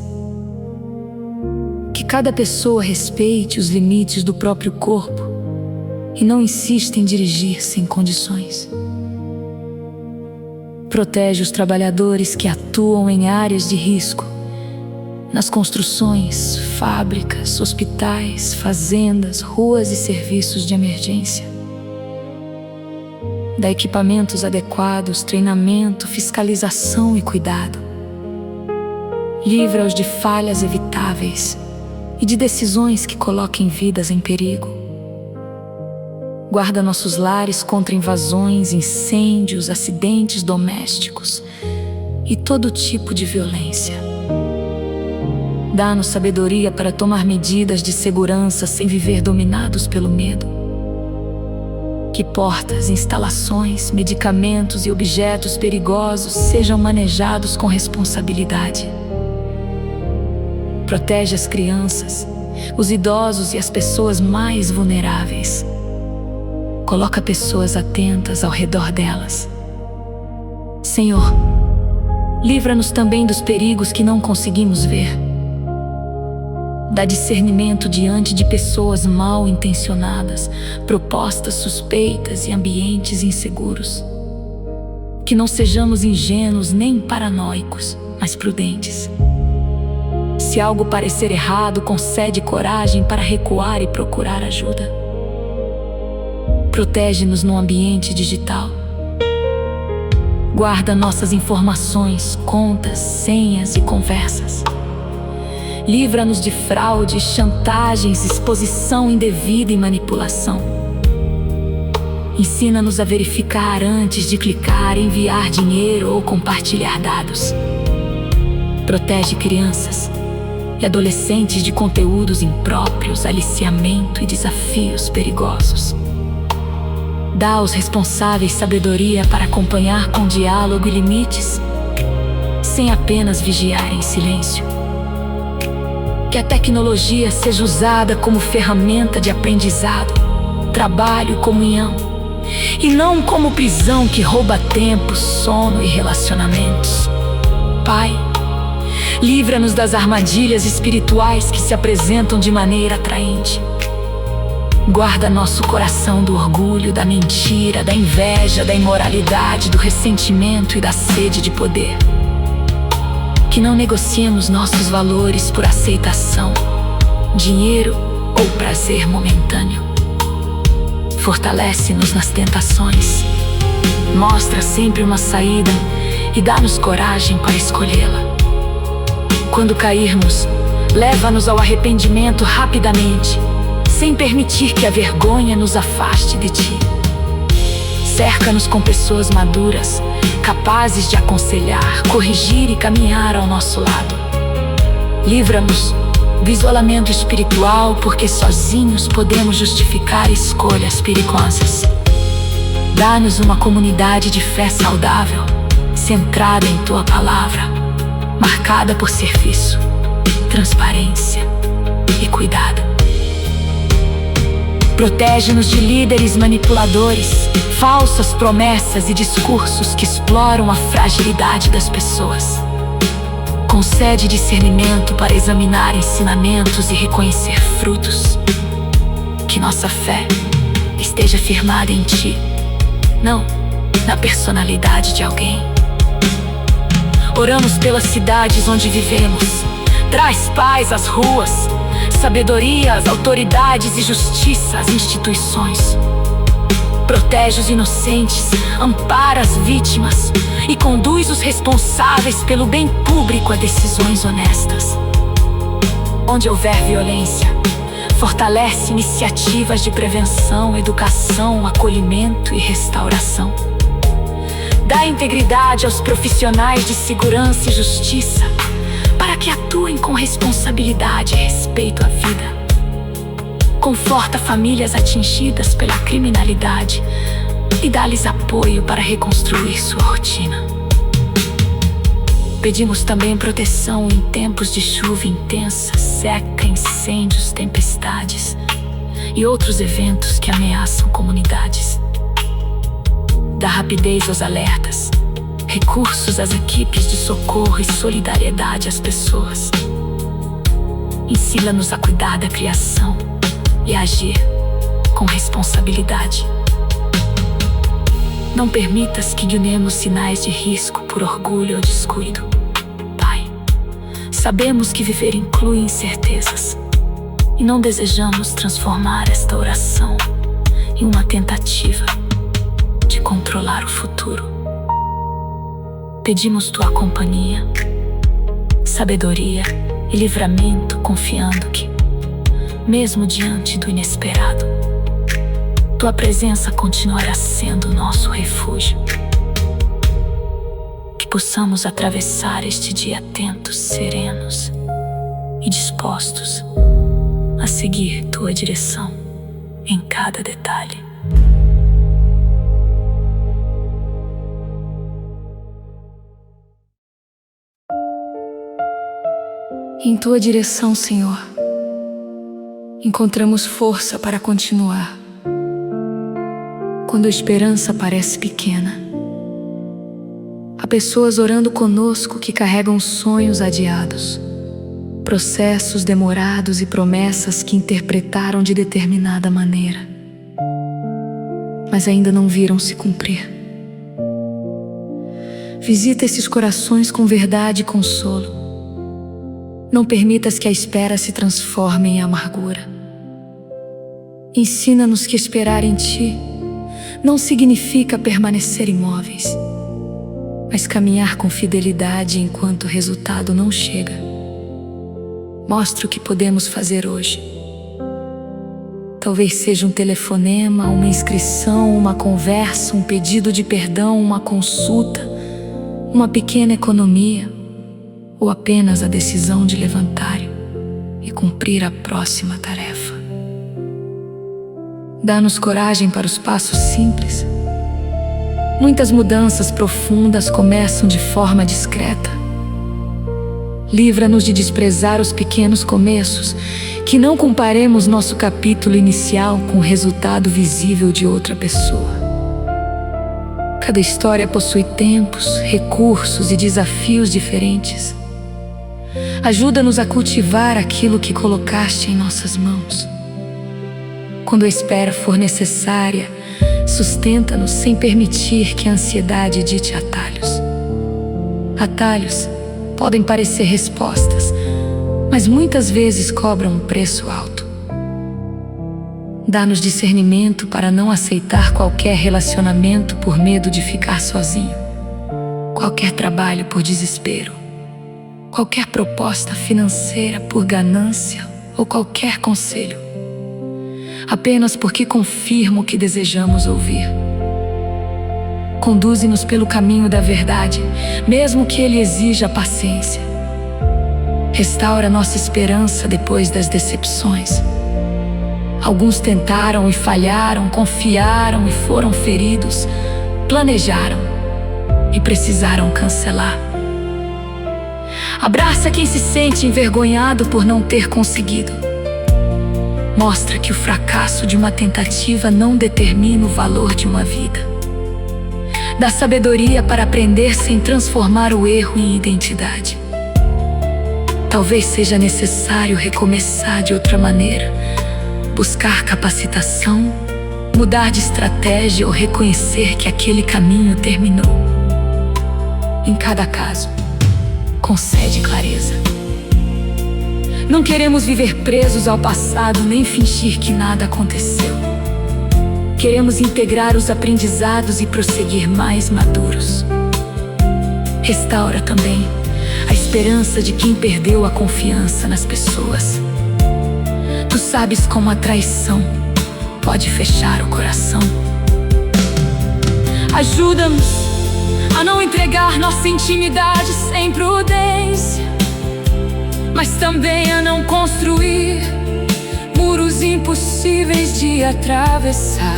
Que cada pessoa respeite os limites do próprio corpo e não insista em dirigir sem condições. Protege os trabalhadores que atuam em áreas de risco, nas construções, fábricas, hospitais, fazendas, ruas e serviços de emergência. Dá equipamentos adequados, treinamento, fiscalização e cuidado. Livra-os de falhas evitáveis e de decisões que coloquem vidas em perigo. Guarda nossos lares contra invasões, incêndios, acidentes domésticos e todo tipo de violência. Dá-nos sabedoria para tomar medidas de segurança sem viver dominados pelo medo. Que portas, instalações, medicamentos e objetos perigosos sejam manejados com responsabilidade. Protege as crianças, os idosos e as pessoas mais vulneráveis. Coloca pessoas atentas ao redor delas. Senhor, livra-nos também dos perigos que não conseguimos ver. Dá discernimento diante de pessoas mal intencionadas, propostas suspeitas e ambientes inseguros. Que não sejamos ingênuos nem paranoicos, mas prudentes. Se algo parecer errado, concede coragem para recuar e procurar ajuda. Protege-nos no ambiente digital. Guarda nossas informações, contas, senhas e conversas. Livra-nos de fraudes, chantagens, exposição indevida e manipulação. Ensina-nos a verificar antes de clicar, enviar dinheiro ou compartilhar dados. Protege crianças e adolescentes de conteúdos impróprios, aliciamento e desafios perigosos. Dá aos responsáveis sabedoria para acompanhar com diálogo e limites, sem apenas vigiar em silêncio. Que a tecnologia seja usada como ferramenta de aprendizado, trabalho e comunhão, e não como prisão que rouba tempo, sono e relacionamentos. Pai, livra-nos das armadilhas espirituais que se apresentam de maneira atraente. Guarda nosso coração do orgulho, da mentira, da inveja, da imoralidade, do ressentimento e da sede de poder. Que não negociemos nossos valores por aceitação, dinheiro ou prazer momentâneo. Fortalece-nos nas tentações. Mostra sempre uma saída e dá-nos coragem para escolhê-la. Quando cairmos, leva-nos ao arrependimento rapidamente, sem permitir que a vergonha nos afaste de Ti. Cerca-nos com pessoas maduras, capazes de aconselhar, corrigir e caminhar ao nosso lado. Livra-nos do isolamento espiritual, porque sozinhos podemos justificar escolhas perigosas. Dá-nos uma comunidade de fé saudável, centrada em Tua palavra, marcada por serviço, transparência e cuidado. Protege-nos de líderes manipuladores, falsas promessas e discursos que exploram a fragilidade das pessoas. Concede discernimento para examinar ensinamentos e reconhecer frutos. Que nossa fé esteja firmada em Ti, não na personalidade de alguém. Oramos pelas cidades onde vivemos. Traz paz às ruas, sabedoria às autoridades e justiça às instituições. Protege os inocentes, ampara as vítimas e conduz os responsáveis pelo bem público a decisões honestas. Onde houver violência, fortalece iniciativas de prevenção, educação, acolhimento e restauração. Dá integridade aos profissionais de segurança e justiça, para que atuem com responsabilidade e respeito à vida. Conforta famílias atingidas pela criminalidade e dá-lhes apoio para reconstruir sua rotina. Pedimos também proteção em tempos de chuva intensa, seca, incêndios, tempestades e outros eventos que ameaçam comunidades. Dá rapidez aos alertas, recursos às equipes de socorro e solidariedade às pessoas. Ensina-nos a cuidar da criação e a agir com responsabilidade. Não permitas que ignoremos sinais de risco por orgulho ou descuido. Pai, sabemos que viver inclui incertezas e não desejamos transformar esta oração em uma tentativa de controlar o futuro. Pedimos Tua companhia, sabedoria e livramento, confiando que, mesmo diante do inesperado, Tua presença continuará sendo nosso refúgio. Que possamos atravessar este dia atentos, serenos e dispostos a seguir Tua direção em cada detalhe. Em Tua direção, Senhor, encontramos força para continuar. Quando a esperança parece pequena, há pessoas orando conosco que carregam sonhos adiados, processos demorados e promessas que interpretaram de determinada maneira, mas ainda não viram se cumprir. Visita esses corações com verdade e consolo. Não permitas que a espera se transforme em amargura. Ensina-nos que esperar em Ti não significa permanecer imóveis, mas caminhar com fidelidade enquanto o resultado não chega. Mostra o que podemos fazer hoje. Talvez seja um telefonema, uma inscrição, uma conversa, um pedido de perdão, uma consulta, uma pequena economia, ou apenas a decisão de levantar e cumprir a próxima tarefa. Dá-nos coragem para os passos simples. Muitas mudanças profundas começam de forma discreta. Livra-nos de desprezar os pequenos começos, que não comparemos nosso capítulo inicial com o resultado visível de outra pessoa. Cada história possui tempos, recursos e desafios diferentes. Ajuda-nos a cultivar aquilo que colocaste em nossas mãos. Quando a espera for necessária, sustenta-nos sem permitir que a ansiedade dite atalhos. Atalhos podem parecer respostas, mas muitas vezes cobram um preço alto. Dá-nos discernimento para não aceitar qualquer relacionamento por medo de ficar sozinho, qualquer trabalho por desespero, qualquer proposta financeira por ganância ou qualquer conselho, apenas porque confirma o que desejamos ouvir. Conduze-nos pelo caminho da verdade, mesmo que ele exija paciência. Restaura nossa esperança depois das decepções. Alguns tentaram e falharam, confiaram e foram feridos, planejaram e precisaram cancelar. Abraça quem se sente envergonhado por não ter conseguido. Mostra que o fracasso de uma tentativa não determina o valor de uma vida. Dá sabedoria para aprender sem transformar o erro em identidade. Talvez seja necessário recomeçar de outra maneira, buscar capacitação, mudar de estratégia ou reconhecer que aquele caminho terminou. Em cada caso, concede clareza. Não queremos viver presos ao passado nem fingir que nada aconteceu. Queremos integrar os aprendizados e prosseguir mais maduros. Restaura também a esperança de quem perdeu a confiança nas pessoas. Tu sabes como a traição pode fechar o coração. Ajuda-nos a não entregar nossa intimidade sem prudência, mas também a não construir muros impossíveis de atravessar.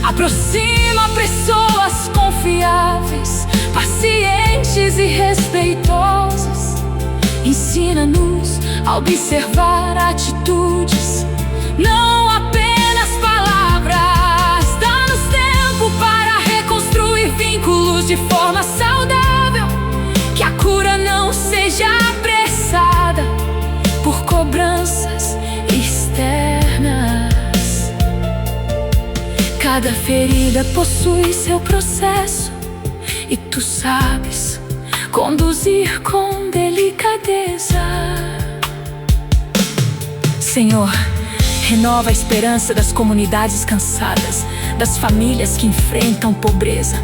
Aproxima pessoas confiáveis, pacientes e respeitosas. Ensina-nos a observar atitudes, não apenas palavras. Dá-nos tempo para reconstruir vínculos de forma saudável. Que a cura não seja apressada por cobranças externas. Cada ferida possui seu processo e tu sabes conduzir com delicadeza. Senhor, renova a esperança das comunidades cansadas, das famílias que enfrentam pobreza,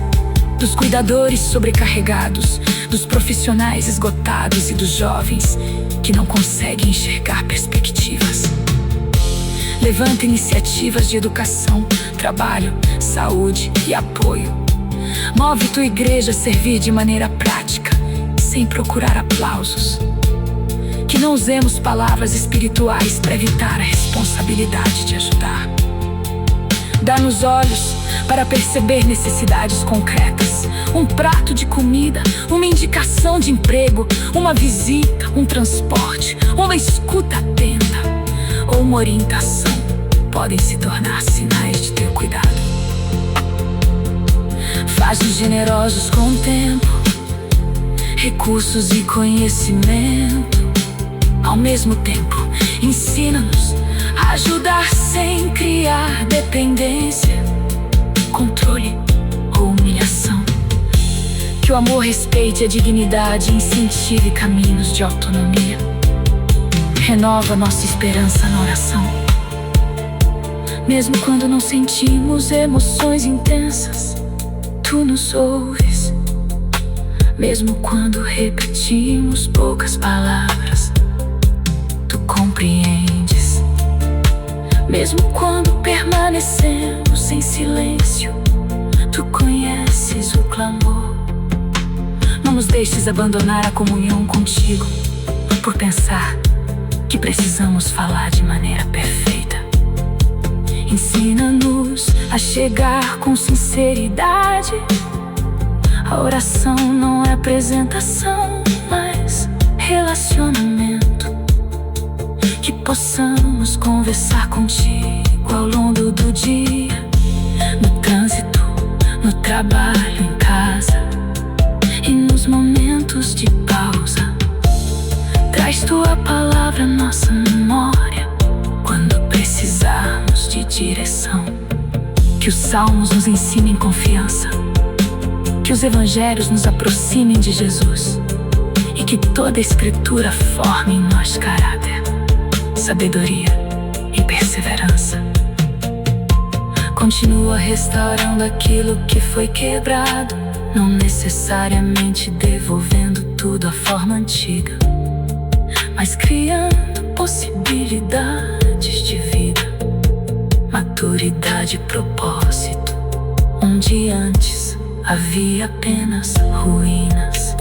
dos cuidadores sobrecarregados, dos profissionais esgotados e dos jovens que não conseguem enxergar perspectivas. Levanta iniciativas de educação, trabalho, saúde e apoio. Move tua igreja a servir de maneira prática, sem procurar aplausos. Que não usemos palavras espirituais para evitar a responsabilidade de ajudar. Dá-nos olhos para perceber necessidades concretas. Um prato de comida, uma indicação de emprego, uma visita, um transporte, uma escuta atenta ou uma orientação podem se tornar sinais de teu cuidado. Faz-nos generosos com o tempo, recursos e conhecimento. Ao mesmo tempo, ensina-nos a ajudar sem criar dependência, controle ou humilhação. Que o amor respeite a dignidade e incentive caminhos de autonomia. Renova nossa esperança na oração. Mesmo quando não sentimos emoções intensas, tu nos ouves. Mesmo quando repetimos poucas palavras, tu compreendes. Mesmo quando permanecemos em silêncio, tu conheces o clamor. Não nos deixes abandonar a comunhão contigo por pensar que precisamos falar de maneira perfeita. Ensina-nos a chegar com sinceridade. A oração não é apresentação, mas relacionamento. Que possamos conversar contigo ao longo do dia, no trânsito, no trabalho, em casa e nos momentos de pausa. Traz tua palavra à nossa memória quando precisarmos de direção. Que os salmos nos ensinem confiança, que os evangelhos nos aproximem de Jesus e que toda a escritura forme em nós caráter, sabedoria e perseverança. Continua restaurando aquilo que foi quebrado, não necessariamente devolvendo tudo à forma antiga, mas criando possibilidades de vida, maturidade e propósito, onde antes havia apenas ruínas.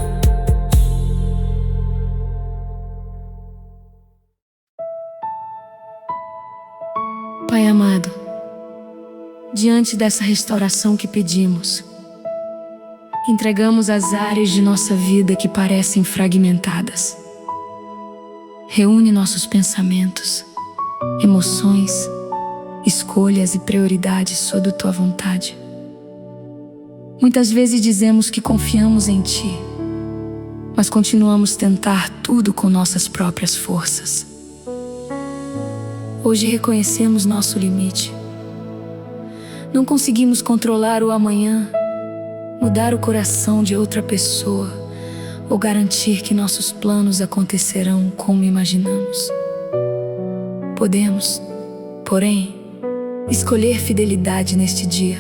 Pai amado, diante dessa restauração que pedimos, entregamos as áreas de nossa vida que parecem fragmentadas. Reúne nossos pensamentos, emoções, escolhas e prioridades sob tua vontade. Muitas vezes dizemos que confiamos em Ti, mas continuamos a tentar tudo com nossas próprias forças. Hoje reconhecemos nosso limite. Não conseguimos controlar o amanhã, mudar o coração de outra pessoa ou garantir que nossos planos acontecerão como imaginamos. Podemos, porém, escolher fidelidade neste dia.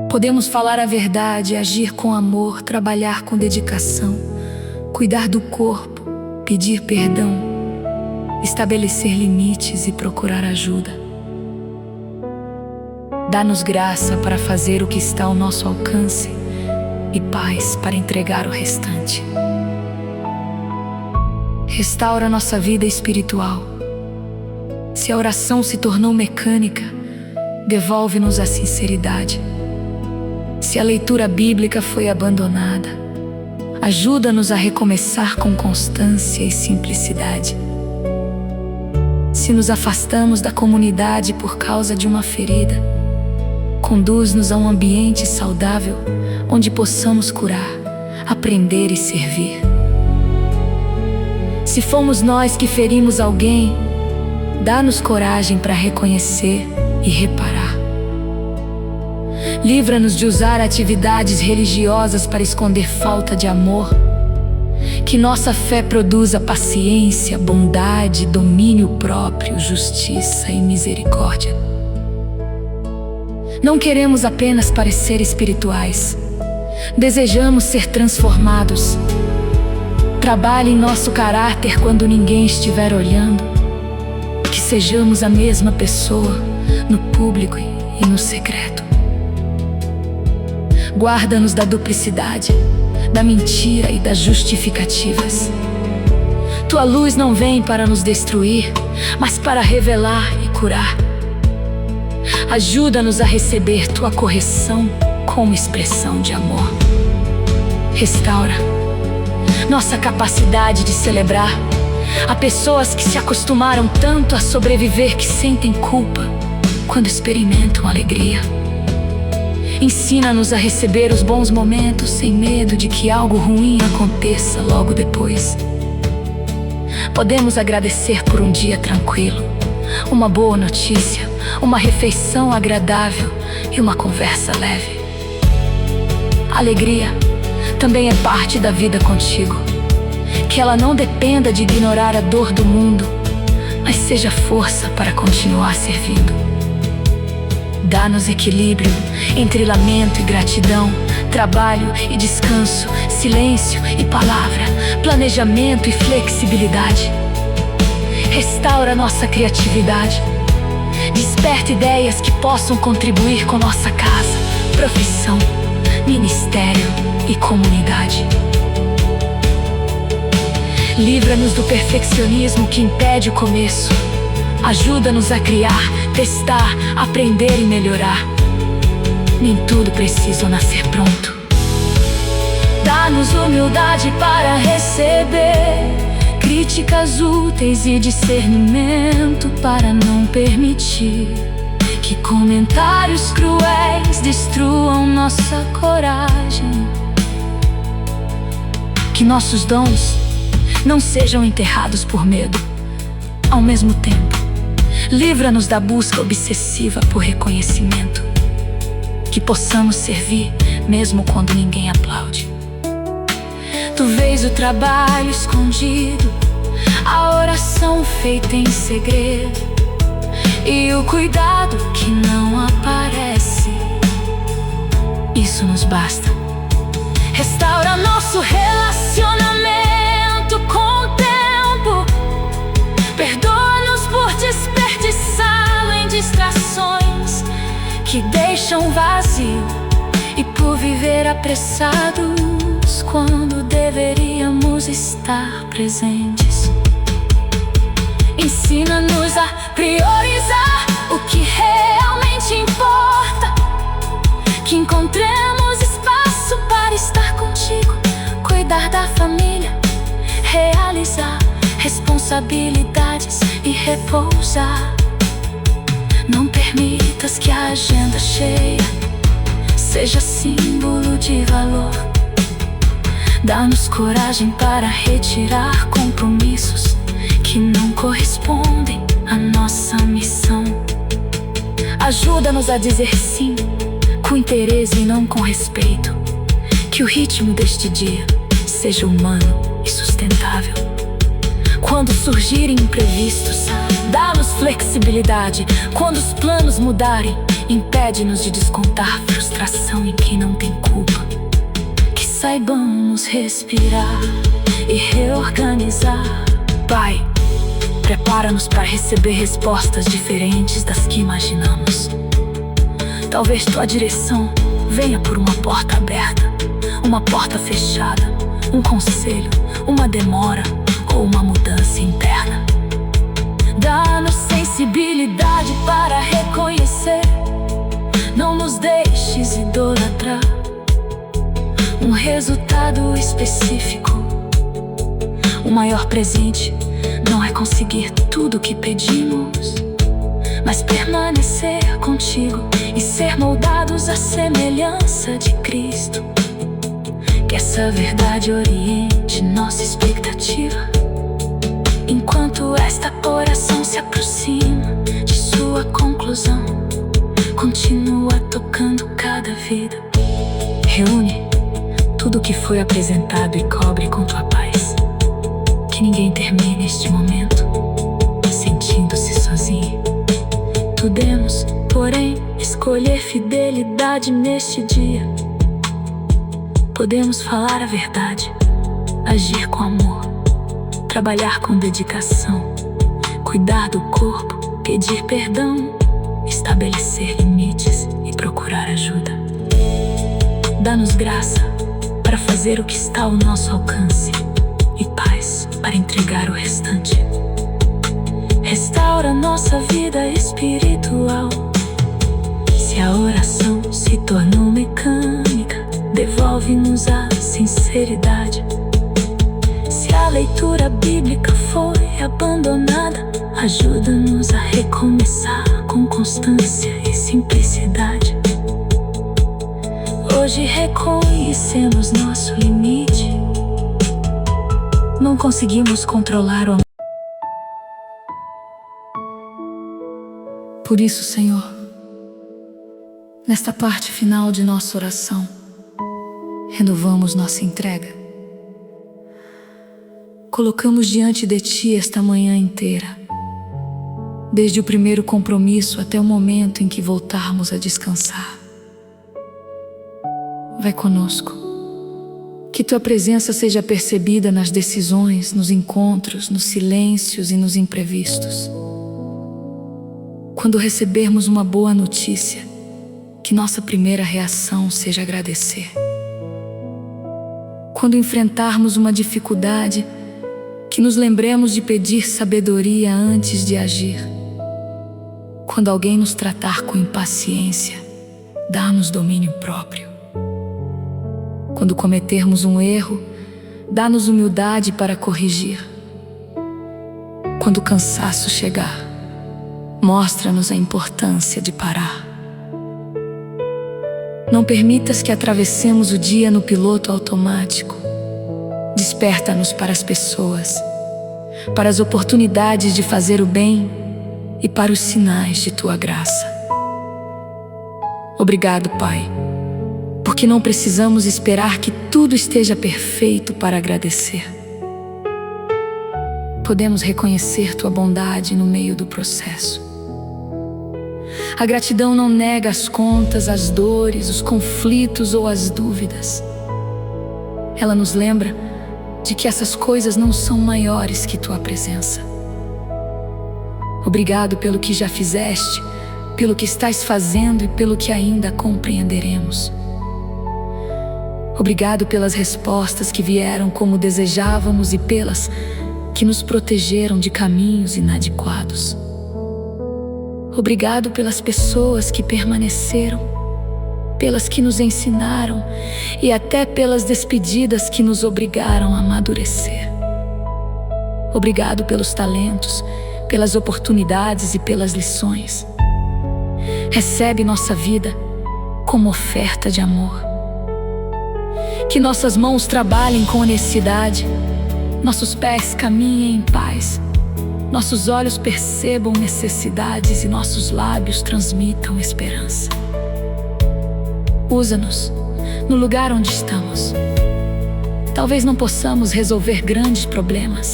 Podemos falar a verdade, agir com amor, trabalhar com dedicação, cuidar do corpo, pedir perdão, estabelecer limites e procurar ajuda. Dá-nos graça para fazer o que está ao nosso alcance e paz para entregar o restante. Restaura nossa vida espiritual. Se a oração se tornou mecânica, devolve-nos a sinceridade. Se a leitura bíblica foi abandonada, ajuda-nos a recomeçar com constância e simplicidade. Se nos afastamos da comunidade por causa de uma ferida, conduz-nos a um ambiente saudável onde possamos curar, aprender e servir. Se fomos nós que ferimos alguém, dá-nos coragem para reconhecer e reparar. Livra-nos de usar atividades religiosas para esconder falta de amor. Que nossa fé produza paciência, bondade, domínio próprio, justiça e misericórdia. Não queremos apenas parecer espirituais. Desejamos ser transformados. Trabalhe em nosso caráter quando ninguém estiver olhando. Que sejamos a mesma pessoa no público e no secreto. Guarda-nos da duplicidade, da mentira e das justificativas. Tua luz não vem para nos destruir, mas para revelar e curar. Ajuda-nos a receber tua correção como expressão de amor. Restaura nossa capacidade de celebrar. Há pessoas que se acostumaram tanto a sobreviver que sentem culpa quando experimentam alegria. Ensina-nos a receber os bons momentos sem medo de que algo ruim aconteça logo depois. Podemos agradecer por um dia tranquilo, uma boa notícia, uma refeição agradável e uma conversa leve. A alegria também é parte da vida contigo. Que ela não dependa de ignorar a dor do mundo, mas seja força para continuar servindo. Dá-nos equilíbrio entre lamento e gratidão, trabalho e descanso, silêncio e palavra, planejamento e flexibilidade. Restaura nossa criatividade. Desperta ideias que possam contribuir com nossa casa, profissão, ministério e comunidade. Livra-nos do perfeccionismo que impede o começo. Ajuda-nos a criar, testar, aprender e melhorar. Nem tudo precisa nascer pronto. Dá-nos humildade para receber críticas úteis e discernimento para não permitir que comentários cruéis destruam nossa coragem. Que nossos dons não sejam enterrados por medo. Ao mesmo tempo, livra-nos da busca obsessiva por reconhecimento. Que possamos servir mesmo quando ninguém aplaude. Tu vês o trabalho escondido, a oração feita em segredo e o cuidado que não aparece. Isso nos basta. Restaura nosso relacionamento com o tempo. Perdoa-nos por desperdiçá-lo em distrações que deixam vazio e por viver apressados quando deveríamos estar presentes. Ensina-nos a priorizar o que realmente importa. Que encontremos espaço para estar contigo, cuidar da família, realizar responsabilidades e repousar. Não permitas que a agenda cheia seja símbolo de valor. Dá-nos coragem para retirar compromissos que não correspondem à nossa missão. Ajuda-nos a dizer sim, com interesse e não com respeito. Que o ritmo deste dia seja humano e sustentável. Quando surgirem imprevistos, dá-nos flexibilidade. Quando os planos mudarem, impede-nos de descontar frustração em quem não tem culpa. Que saibamos respirar e reorganizar. Pai, prepara-nos para receber respostas diferentes das que imaginamos. Talvez tua direção venha por uma porta aberta, uma porta fechada, um conselho, uma demora ou uma mudança interna. Dá-nos sensibilidade para reconhecer. Não nos deixes idolatrar um resultado específico. O maior presente não é conseguir tudo o que pedimos, mas permanecer contigo e ser moldados à semelhança de Cristo. Que essa verdade oriente nossa expectativa, enquanto esta oração se aproxima de sua conclusão. Continua tocando cada vida. Reúne tudo o que foi apresentado e cobre com tua paz. Que ninguém termine este momento sentindo-se sozinho. Podemos, porém, escolher fidelidade neste dia. Podemos falar a verdade, agir com amor, trabalhar com dedicação, cuidar do corpo, pedir perdão, estabelecer limites e procurar ajuda. Dá-nos graça para fazer o que está ao nosso alcance e paz para entregar o restante. Restaura nossa vida espiritual. Se a oração se tornou mecânica, devolve-nos a sinceridade. Se a leitura bíblica foi abandonada, ajuda-nos a recomeçar com constância e simplicidade. Hoje reconhecemos nosso limite. Não conseguimos controlar o amor. Por isso, Senhor, nesta parte final de nossa oração, renovamos nossa entrega. Colocamos diante de Ti esta manhã inteira, desde o primeiro compromisso até o momento em que voltarmos a descansar. Vai conosco, que Tua presença seja percebida nas decisões, nos encontros, nos silêncios e nos imprevistos. Quando recebermos uma boa notícia, que nossa primeira reação seja agradecer. Quando enfrentarmos uma dificuldade, que nos lembremos de pedir sabedoria antes de agir. Quando alguém nos tratar com impaciência, dá-nos domínio próprio. Quando cometermos um erro, dá-nos humildade para corrigir. Quando o cansaço chegar, mostra-nos a importância de parar. Não permitas que atravessemos o dia no piloto automático. Desperta-nos para as pessoas, para as oportunidades de fazer o bem e para os sinais de Tua graça. Obrigado, Pai, porque não precisamos esperar que tudo esteja perfeito para agradecer. Podemos reconhecer Tua bondade no meio do processo. A gratidão não nega as contas, as dores, os conflitos ou as dúvidas. Ela nos lembra de que essas coisas não são maiores que Tua presença. Obrigado pelo que já fizeste, pelo que estás fazendo e pelo que ainda compreenderemos. Obrigado pelas respostas que vieram como desejávamos e pelas que nos protegeram de caminhos inadequados. Obrigado pelas pessoas que permaneceram, pelas que nos ensinaram e até pelas despedidas que nos obrigaram a amadurecer. Obrigado pelos talentos, pelas oportunidades e pelas lições. Recebe nossa vida como oferta de amor. Que nossas mãos trabalhem com honestidade, nossos pés caminhem em paz, nossos olhos percebam necessidades e nossos lábios transmitam esperança. Usa-nos no lugar onde estamos. Talvez não possamos resolver grandes problemas,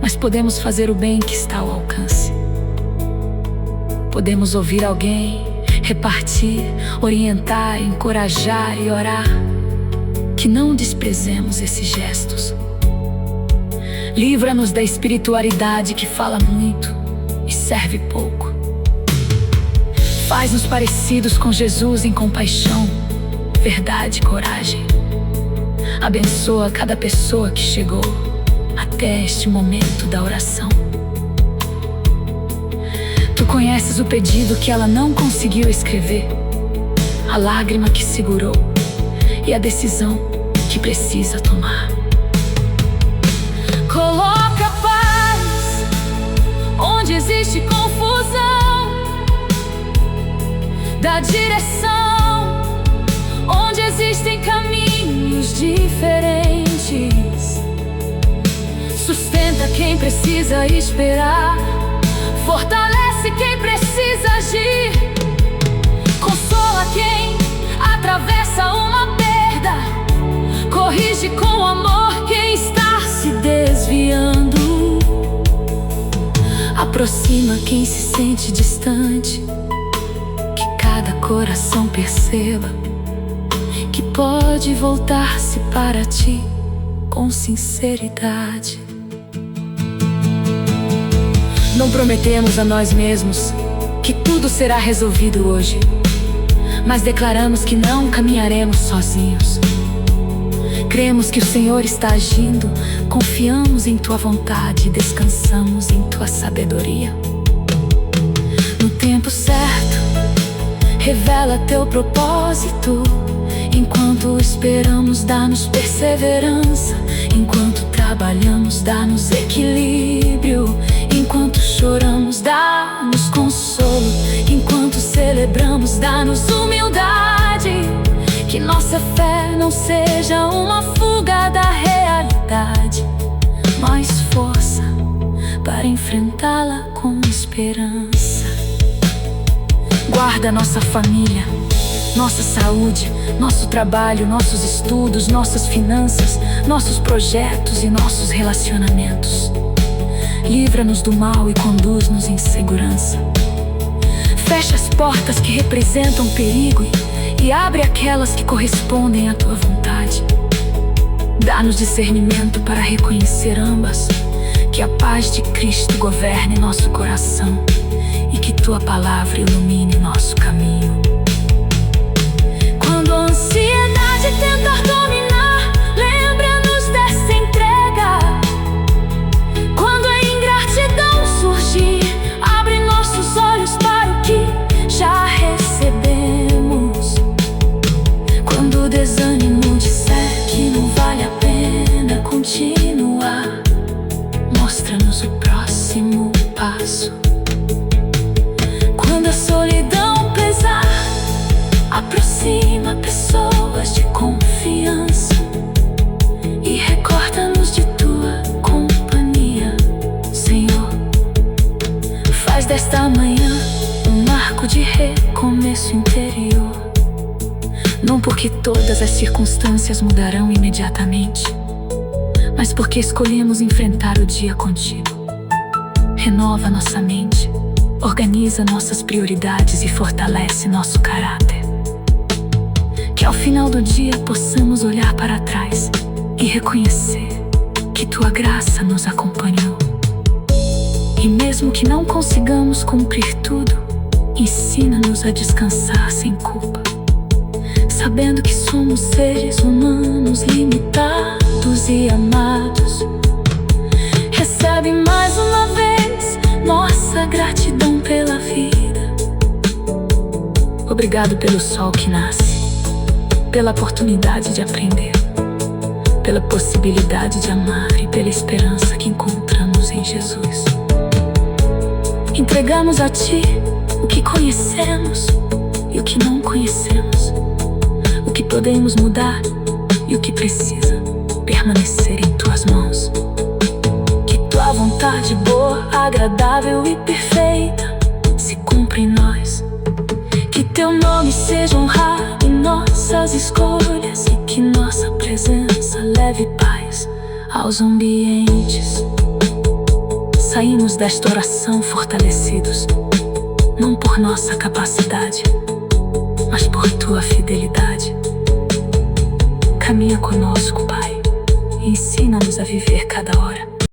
mas podemos fazer o bem que está ao alcance. Podemos ouvir alguém, repartir, orientar, encorajar e orar. Que não desprezemos esses gestos. Livra-nos da espiritualidade que fala muito e serve pouco. Faz-nos parecidos com Jesus em compaixão, verdade e coragem. Abençoa cada pessoa que chegou até este momento da oração. Tu conheces o pedido que ela não conseguiu escrever, a lágrima que segurou e a decisão que precisa tomar. Coloca paz onde existe confusão, dá direção onde existem caminhos diferentes. Sustenta quem precisa esperar, fortalece quem precisa agir. Consola quem atravessa uma perda, corrige com amor quem está se desviando. Aproxima quem se sente distante, que cada coração perceba que pode voltar-se para ti com sinceridade. Não prometemos a nós mesmos que tudo será resolvido hoje, mas declaramos que não caminharemos sozinhos. Cremos que o Senhor está agindo, confiamos em Tua vontade e descansamos em Tua sabedoria. No tempo certo, revela Teu propósito. Enquanto esperamos, dá-nos perseverança. Enquanto trabalhamos, dá-nos equilíbrio. Enquanto choramos, dá-nos consolo. Enquanto celebramos, dá-nos humildade. Que nossa fé não seja uma fuga da realidade, mas força para enfrentá-la com esperança. Guarda nossa família, nossa saúde, nosso trabalho, nossos estudos, nossas finanças, nossos projetos e nossos relacionamentos. Livra-nos do mal e conduz-nos em segurança. Fecha as portas que representam perigo e abre aquelas que correspondem à Tua vontade. Dá-nos discernimento para reconhecer ambas. Que a paz de Cristo governe nosso coração e que Tua palavra ilumine nosso caminho. Quando a ansiedade tentar dominar, lembra-nos dessa entrega. Quando a ingratidão surgir, abre nossos olhos para o que já recebemos. Quando o desânimo disser que não vale a pena continuar, mostra-nos o próximo passo. Quando a solidão pesar, aproxima pessoas de confiança e recorda-nos de Tua companhia, Senhor. Faz desta manhã um marco de recomeço interior. Não porque todas as circunstâncias mudarão imediatamente, mas porque escolhemos enfrentar o dia contigo. Renova nossa mente, organiza nossas prioridades e fortalece nosso caráter. Que ao final do dia possamos olhar para trás e reconhecer que Tua graça nos acompanhou. E mesmo que não consigamos cumprir tudo, ensina-nos a descansar sem culpa, sabendo que somos seres humanos limitados e amados. Recebe mais uma vez nossa gratidão pela vida. Obrigado pelo sol que nasce, pela oportunidade de aprender, pela possibilidade de amar e pela esperança que encontramos em Jesus. Entregamos a Ti o que conhecemos e o que não conhecemos, o que podemos mudar e o que precisa permanecer em Tuas mãos. Que Tua vontade boa, agradável e perfeita se cumpra em nós. Que Teu nome seja honrado em nossas escolhas e que nossa presença leve paz aos ambientes. Saímos desta oração fortalecidos, não por nossa capacidade, mas por Tua fidelidade. Caminha conosco, Pai, e ensina-nos a viver cada hora